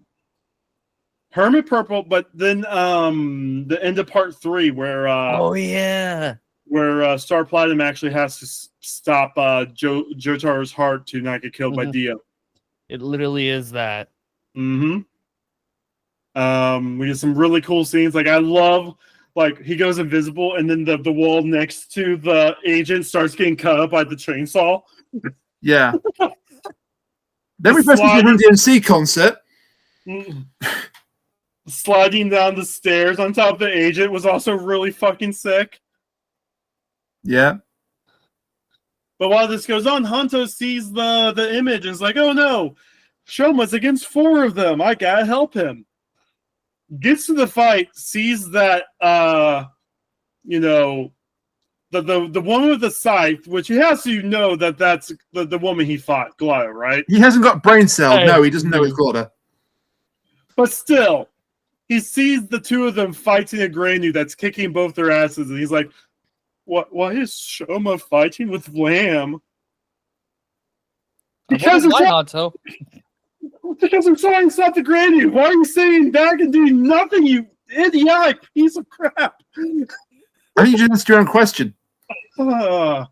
Hermit Purple, but then the end of part 3 where oh yeah. Where Star Platinum actually has to stop Jotaro's heart to not get killed by Dio. It literally is that. Mm-hmm. We get some really cool scenes. Like I love, like he goes invisible, and then the wall next to the agent starts getting cut up by the chainsaw. Yeah. Then we press the Run DMC concert. Sliding down the stairs on top of the agent was also really fucking sick. Yeah. But while this goes on, Hanto sees the image and is like, oh no, Shouma's against 4 of them. I gotta help him. Gets to the fight, sees that the woman with the scythe, which he has to know that that's the woman he fought, Glio, right? He hasn't got brain cells. No, he doesn't know it's Glio. But still, he sees the 2 of them fighting a Granny that's kicking both their asses, and he's like, "What? Why is Shouma fighting with Vlam?" Because I'm trying to stop the Granny. Why are you sitting back and doing nothing, you idiotic piece of crap? I think you answered your own question. Oh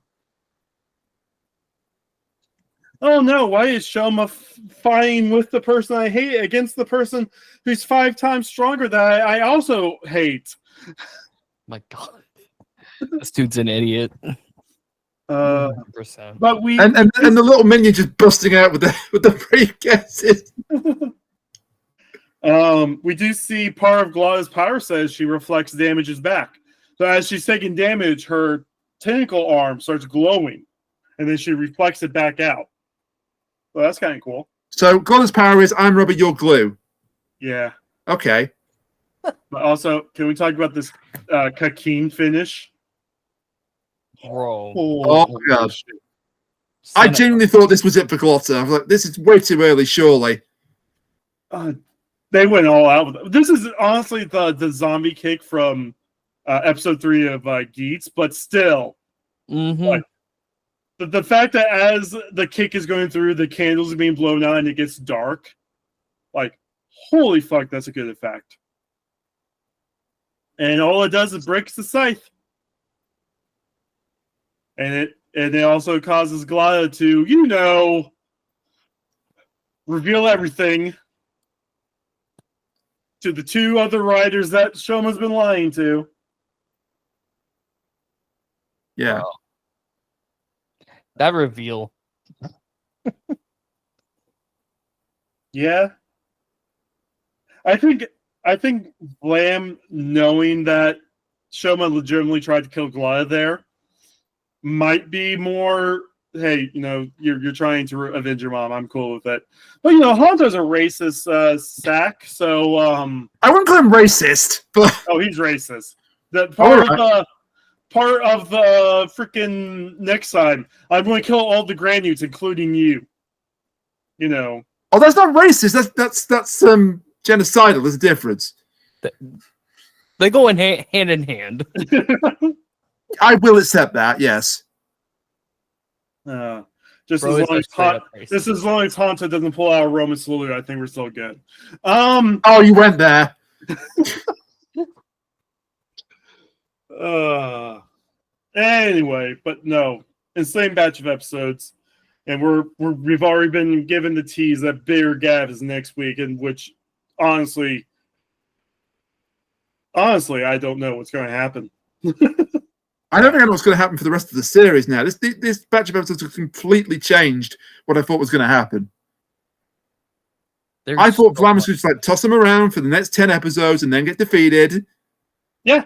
no, why is Shouma fighting with the person I hate against the person who's 5 times stronger that I also hate? My God. This dude's an idiot. 100%. But we and the little minion just busting out with the briefcases. We do see part of Glada's power says she reflects damages back. So as she's taking damage, her tentacle arm starts glowing. and then she reflects it back out. Well, that's kind of cool. So Glada's power is I'm rubber, you're glue. Yeah. Okay. But also, can we talk about this Kakin finish? Bro. Oh, God. I genuinely thought this was it for Glotta. I was like, this is way too early, surely. They went all out with it. This is honestly the zombie kick from episode 3 of Geats, but still. Like, the fact that as the kick is going through, the candles are being blown out and it gets dark. Like, holy fuck, that's a good effect. And all it does is breaks the scythe. And it also causes Glada to, reveal everything to the 2 other riders that Shouma's been lying to. Yeah. Wow. That reveal. Yeah. I think Vlam, knowing that Shouma legitimately tried to kill Glada there, might be more, hey, you're trying to avenge your mom. I'm cool with it. But Honto's a racist sack, so I wouldn't call him racist, but he's racist. That part of the freaking next time, I'm going to kill all the Granules, including you. Oh, that's not racist. That's genocidal. There's a difference. They go in hand in hand. I will accept that. Yes. Just as long as Honto doesn't pull out a Roman salute, I think we're still good. Oh, you went there. Anyway, but no, insane batch of episodes, and we've already been given the tease that Bitter Gavv is next week, in which honestly, I don't know what's going to happen. I don't think I know what's going to happen for the rest of the series now. This batch of episodes have completely changed what I thought was going to happen. I thought Vlam was just like toss him around for the next 10 episodes and then get defeated. Yeah,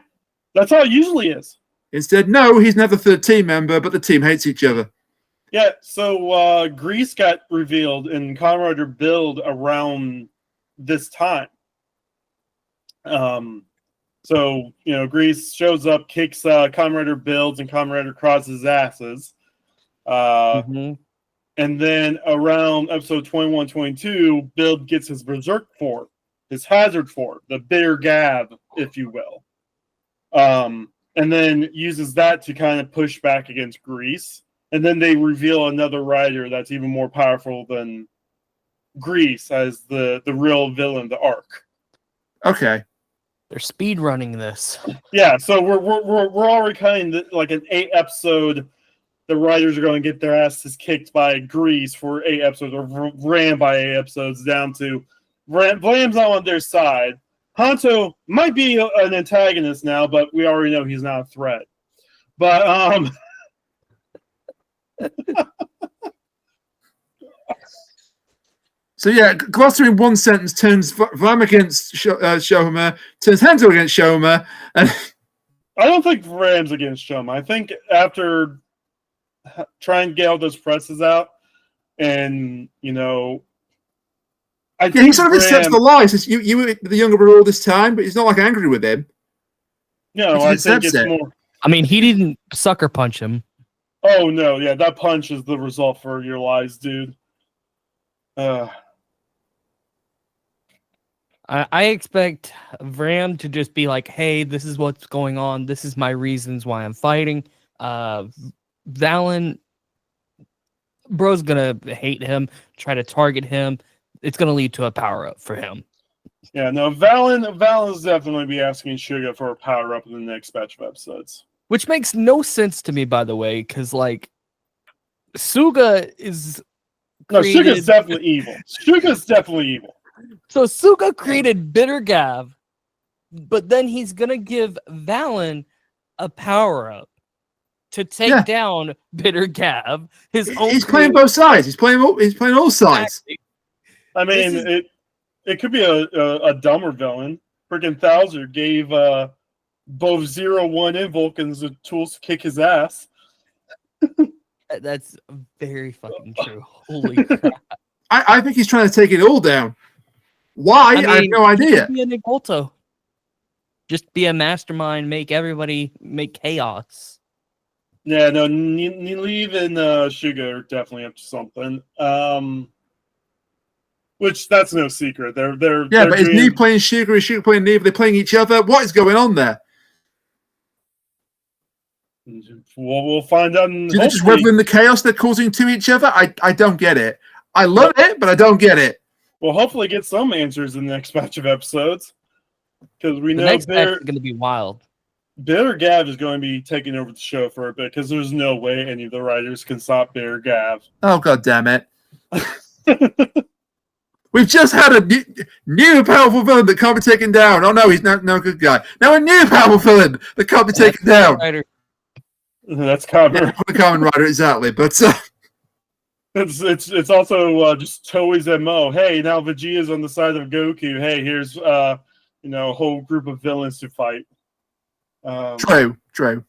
that's how it usually is. Instead, no, he's now the 3rd team member, but the team hates each other. Yeah, so Grease got revealed in Kamen Rider Build around this time. So, Grease shows up, kicks Kamen Rider Builds, and Kamen Rider crosses asses. And then around episode 21, 22, Build gets his Berserk form, his Hazard form, the Bitter Gavv, if you will. And then uses that to kind of push back against Grease. And then they reveal another rider that's even more powerful than Grease as the real villain, the Arc. Okay. They're speed running this. Yeah, so we're already kind of like an 8 episode. The writers are going to get their asses kicked by Grease for 8 episodes, or ran by 8 episodes, down to Vlam's not on their side. Honto might be an antagonist now, but we already know he's not a threat. But so yeah, Glossa in one sentence turns Vlam against Shouma, turns Hanzo against Shouma, and I don't think Vram's against Shouma. I think after trying to get all those presses out, and I think he sort of accepts the lie. He says, "You were the younger brother all this time," but he's not like angry with him. No, I think it's more. I mean, he didn't sucker punch him. Oh no, yeah, that punch is the result for your lies, dude. I expect Vram to just be like, "Hey, this is what's going on. This is my reasons why I'm fighting." Valen, bro's gonna hate him, try to target him. It's gonna lead to a power up for him. Yeah, no, Valen's definitely be asking Suga for a power up in the next batch of episodes. Which makes no sense to me, by the way, because Suga is Suga's definitely evil. Suga's definitely evil. So Suga created Bitter Gavv, but then he's gonna give Valen a power up to take down Bitter Gavv. He's playing both sides. He's playing all sides. Exactly. I mean, it could be a dumber villain. Freaking Thouser gave both 0, 1 and Vulcans the tools to kick his ass. That's very fucking true. Holy crap. I think he's trying to take it all down. Why? I have no idea. Be a Nick Bolto. Just be a mastermind, make chaos. Yeah, no, Neleave and Suga are definitely up to something. Which that's no secret. They're but is Neve playing Suga? Is Suga playing Neve? They're playing each other. What is going on there? We'll find out. Do they just revel in the chaos they're causing to each other? I don't get it. I love it, but I don't get it. We'll hopefully get some answers in the next batch of episodes. Because we know the next batch is going to be wild. Bitter Gavv is going to be taking over the show for a bit because there's no way any of the writers can stop Bitter Gavv. Oh, God damn it. We've just had a new powerful villain that can't be taken down. Oh, no, he's no good guy. Now a new powerful villain that can't be taken down. That's Kamen. Yeah, the Kamen Rider, exactly. But it's also just Toei's MO. Hey, now Vegeta's on the side of Goku. Hey, here's a whole group of villains to fight. True.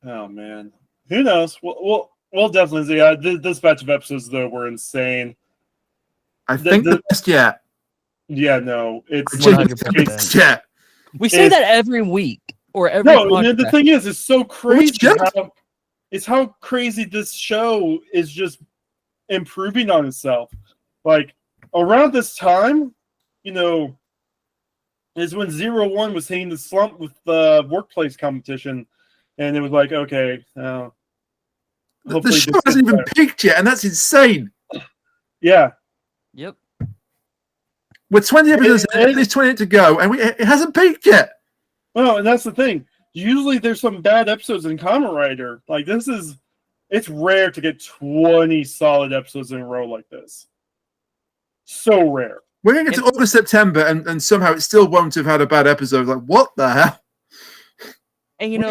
Oh man, who knows? We'll definitely see. This batch of episodes though were insane. I think the best yet. Yeah, no, it's 100%. Yeah. We say that every week or every. No, the thing is, it's so crazy. How crazy this show is just improving on itself. Like around this time, is when 0-1 was hitting the slump with the workplace competition, and it was like, okay, the show hasn't even peaked yet, and that's insane. Yeah. Yep. With 20 episodes, there's 28 to go, and it hasn't peaked yet. Well, and that's the thing. Usually, there's some bad episodes in Kamen Rider. Like it's rare to get 20 solid episodes in a row like this. So rare. We're going to get to August, September, and somehow it still won't have had a bad episode. Like, what the hell? And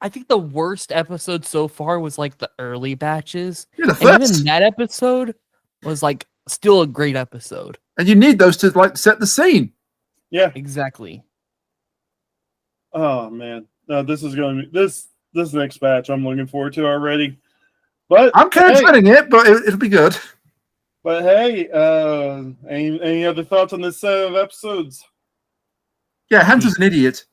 I think the worst episode so far was like the early batches. Yeah, and even that episode was like still a great episode. And you need those to like set the scene. Yeah, exactly. Oh man, no, this is going to be this next batch. I'm looking forward to already. But I'm kind of dreading it, but it'll be good. But hey, any other thoughts on this set of episodes? Yeah, Hanzo's an idiot.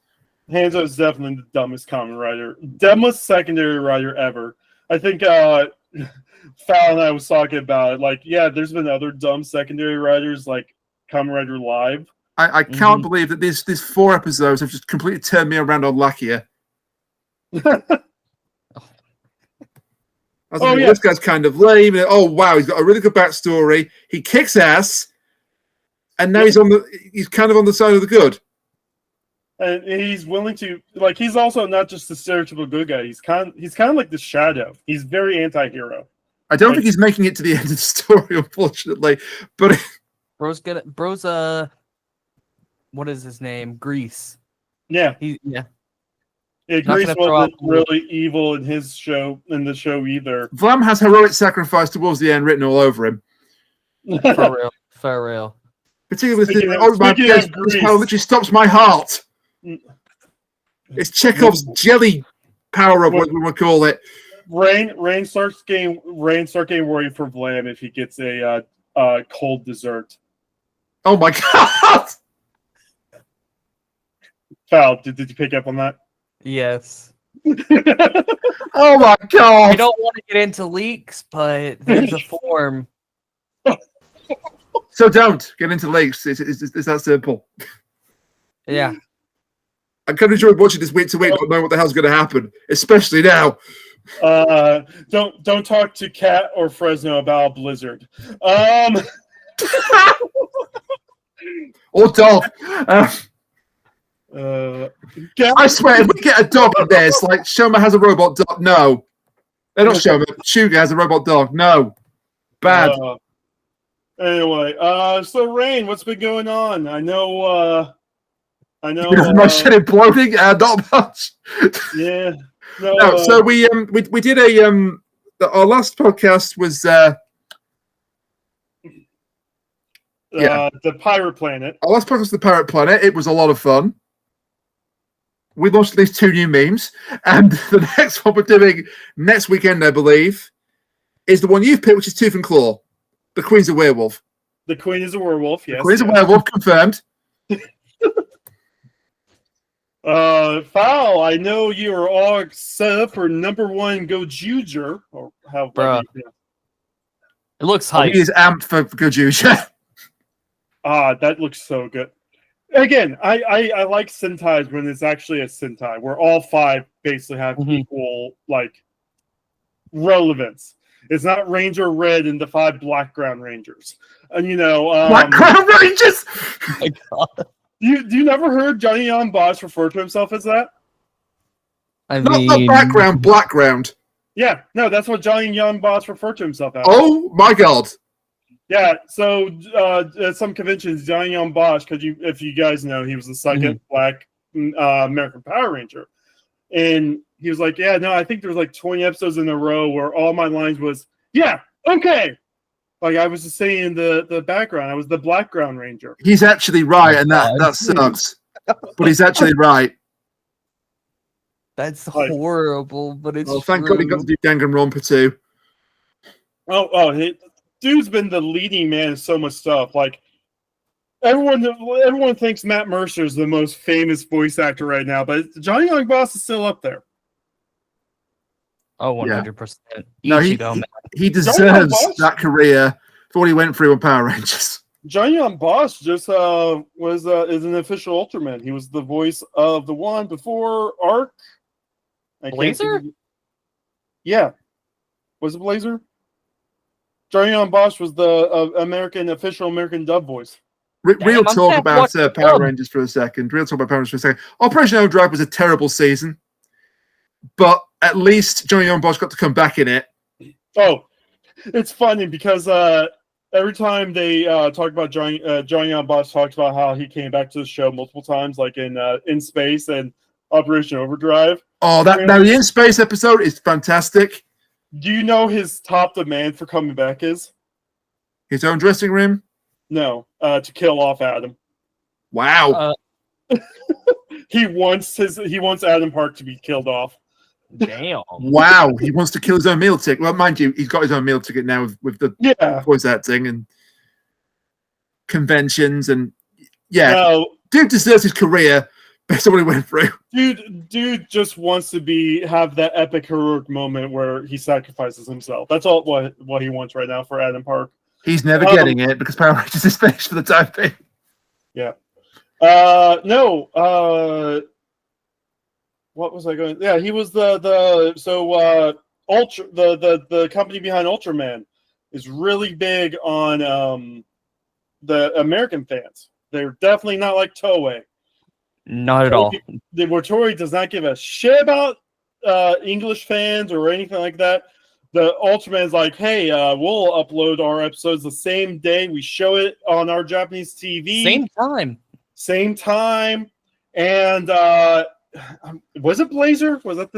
Hanzo is definitely the dumbest Kamen Rider, dumbest secondary writer ever. I think Fal and I was talking about it. Like, yeah, there's been other dumb secondary writers like Kamen Rider Live. I can't believe that these 4 episodes have just completely turned me around on Lakia. This guy's kind of lame. And, oh wow, he's got a really good backstory. He kicks ass, and now he's kind of on the side of the good. And he's willing to he's also not just the stereotypical good guy. He's kind of like the Shadow. He's very anti-hero. I don't think he's making it to the end of the story, unfortunately. But bro's what is his name? Grease. Yeah. Yeah, Grease wasn't really evil in the show either. Vlam has heroic sacrifice towards the end written all over him. For real. Particularly this power literally stops my heart. It's Chekhov's jelly power up, what we would call it. Rain starts getting worried for Vlam if he gets a cold dessert. Oh my god! Fal, did you pick up on that? Yes. Oh my god! I don't want to get into leaks, but there's a form. So don't get into leaks. It's that simple. Yeah. I kind of enjoy watching this week to week, not knowing what the hell's going to happen, especially now. Don't talk to Kat or Fresno about Blizzard. Or dog. I swear, if we get a dog in there, it's like Shouma has a robot dog. No. Not Shouma. Suga has a robot dog. No. Bad. Anyway, so Rain, what's been going on? I know. Much shit imploding, not much. Yeah. No, so we did our last podcast was the Pirate Planet. Our last podcast was the Pirate Planet. It was a lot of fun. we launched at least 2 new memes, and the next one we're doing next weekend, I believe, is the one you've picked, which is Tooth and Claw. The Queen's a werewolf. The Queen is a werewolf. Yes. The Queen's a werewolf, confirmed. Foul, I know you are all set up for #1 Gojuger, or how Bruh. It looks He hype. is amped for Gojuja. That looks so good. Again, I like Sentais when it's actually a Sentai, where all 5 basically have equal like relevance. It's not Ranger Red and the 5 Blackground Rangers. And Blackground Rangers! Oh my God. You never heard Johnny Young Boss refer to himself as that? I Not mean, background, Blackground. Yeah, no, that's what Johnny Young Boss referred to himself as. Oh my God. Yeah, so at some conventions, Johnny Young Boss, because if you guys know, he was the second Black American Power Ranger. And he was like, yeah, no, I think there was like 20 episodes in a row where all my lines was, yeah, okay. Like I was just saying the background. I was the Blackground Ranger. He's actually right, and that sucks. But he's actually right. that's horrible, but it's Thank true. God he got to do Danganronpa too. Dude's been the leading man in so much stuff. Like everyone thinks Matt Mercer is the most famous voice actor right now, but Johnny Young Boss is still up there. Oh, 100%. No, he deserves that career for what he went through on Power Rangers. Johnny Young Boss just is an official Ultraman. He was the voice of the one before Arc. Blazer? Yeah. Was it Blazer? Johnny Young Boss was the official American dub voice. Real talk about Power Rangers for a second. Operation Overdrive was a terrible season, but at least Johnny Young Boss got to come back in it. Oh, it's funny because every time they talk about Johnny Young Boss talks about how he came back to the show multiple times, like in Space and Operation Overdrive. Oh, the In Space episode is fantastic. Do you know his top demand for coming back is? His own dressing room? No, to kill off Adam. Wow. He wants Adam Park to be killed off. Damn. Wow. He wants to kill his own meal ticket. Well, mind you, he's got his own meal ticket now with the voice acting and conventions and dude deserves his career based on what he went through. Dude just wants to have that epic heroic moment where he sacrifices himself. That's all what he wants right now for Adam Park. He's never getting it because Power Rangers is finished for the time being. Yeah. What was I going? Yeah, he was the company behind Ultraman is really big on the American fans. They're definitely not like Toei. Not at all. Toei does not give a shit about English fans or anything like that. The Ultraman's like, hey, we'll upload our episodes the same day we show it on our Japanese TV. Same time. And was it Blazer? Was that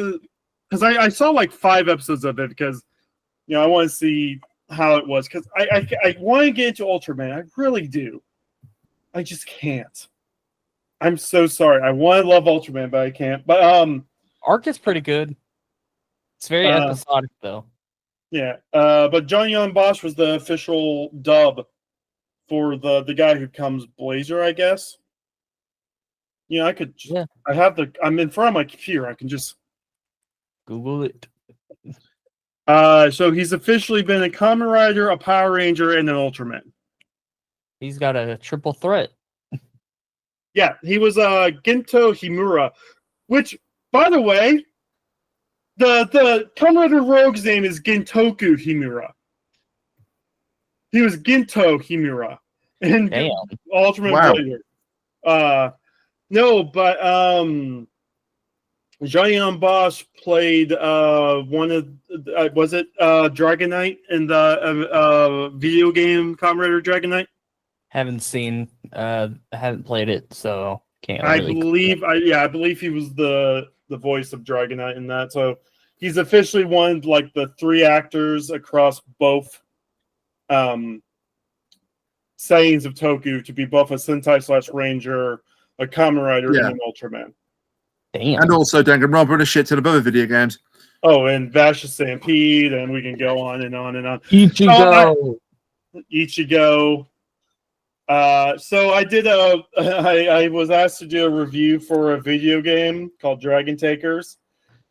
because I saw like 5 episodes of it because I want to see how it was because I want to get into Ultraman. I really do. I just can't. I'm so sorry. I want to love Ultraman, but I can't. But Arc is pretty good. It's very episodic though. Yeah. But Johnny Young Boss was the official dub for the guy who comes Blazer, I guess. I could. I'm in front of my computer. I can just Google it. So he's officially been a Kamen Rider, a Power Ranger, and an Ultraman. He's got a triple threat. Yeah, he was Gento Himura, which, by the way, the Kamen Rider Rogue's name is Gentoku Himura. He was Gento Himura and Ultraman Blazer. No, but Johnny Young Boss played one of was it Dragonite in the video game Kamen Rider Dragonite? Haven't played it, so can't. I believe he was the voice of Dragonite in that. So he's officially one of like the 3 actors across both sayings of Toku to be both a Sentai / Ranger, a Kamen Rider, and an Ultraman. Damn. And also Danganronpa and a shit ton of other video games. Oh, and Vasha Stampede, and we can go on and on and on. Ichigo. Ichigo. So I was asked to do a review for a video game called Dragon Takers.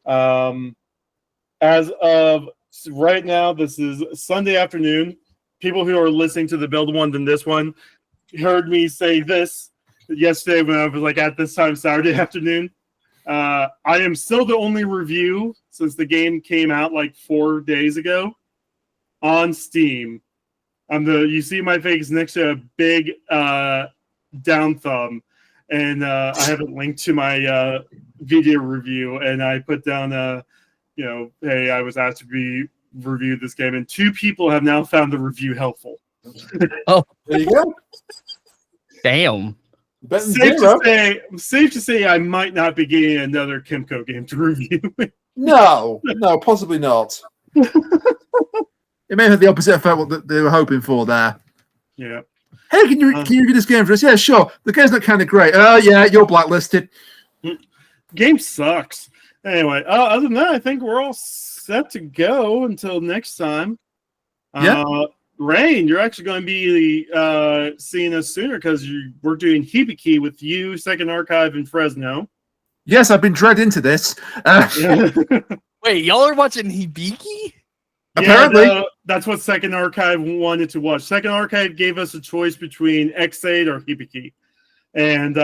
As of right now, this is Sunday afternoon. People who are listening to the Build One than this one heard me say this yesterday when I was like at this time Saturday afternoon. I am still the only review since the game came out like 4 days ago on Steam. You see my face next to a big down thumb, and I have it linked to my video review, and I put down hey, I was asked to be reviewed this game, and 2 people have now found the review helpful. Oh, there you go. Damn. Safe to say, I might not be getting another Kimco game to review. No, possibly not. It may have the opposite effect what they were hoping for there. Yeah. Hey, can you review this game for us? Yeah, sure. The game's not kind of great. Oh, yeah, you're blacklisted. Game sucks. Anyway, other than that, I think we're all set to go until next time. Yeah. Rain, you're actually going to be seeing us sooner because we're doing Hibiki with you, Second Archive in Fresno. Yes, I've been dragged into this. Wait, y'all are watching Hibiki? Apparently. Yeah, that's what Second Archive wanted to watch. Second Archive gave us a choice between X8 or Hibiki. And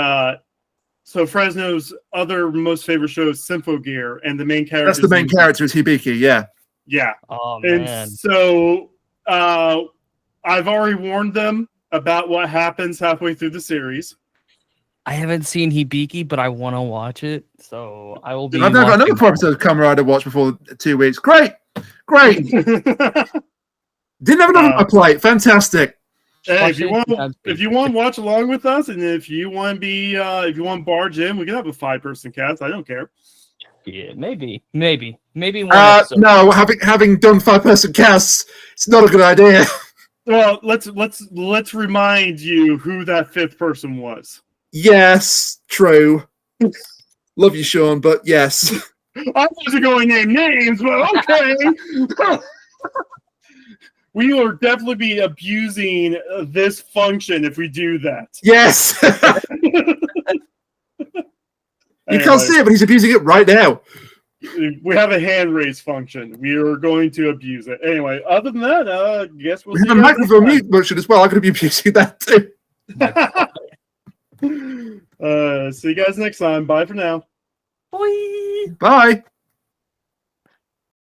so Fresno's other most favorite show is Symphogear, and the main character. That's the main character is Hibiki, yeah. Yeah. Oh, man. And so I've already warned them about what happens halfway through the series. I haven't seen Hibiki, but I want to watch it, so I will be. I've got another 4 episodes of Kamen Rider watch before 2 weeks. Great. Didn't have enough on my plate. Fantastic. Hey, if you want to watch along with us, and if you want to be, if you want to barge in, we can have a 5-person cast. I don't care. Yeah, maybe one episode. No, having done 5-person casts, it's not a good idea. Well, let's remind you who that 5th person was. Yes, true. Love you, Sean, but yes. I wasn't going to name names, but okay. We will definitely be abusing this function if we do that. Yes. You Anyway, can't see it, but he's abusing it right now. we have a hand raise function. We are going to abuse it. Anyway, other than that, I guess we'll We see have a you guys microphone next mute function as well. I'm going to be abusing that too. time. See you guys next time. Bye for now. Bye. Bye.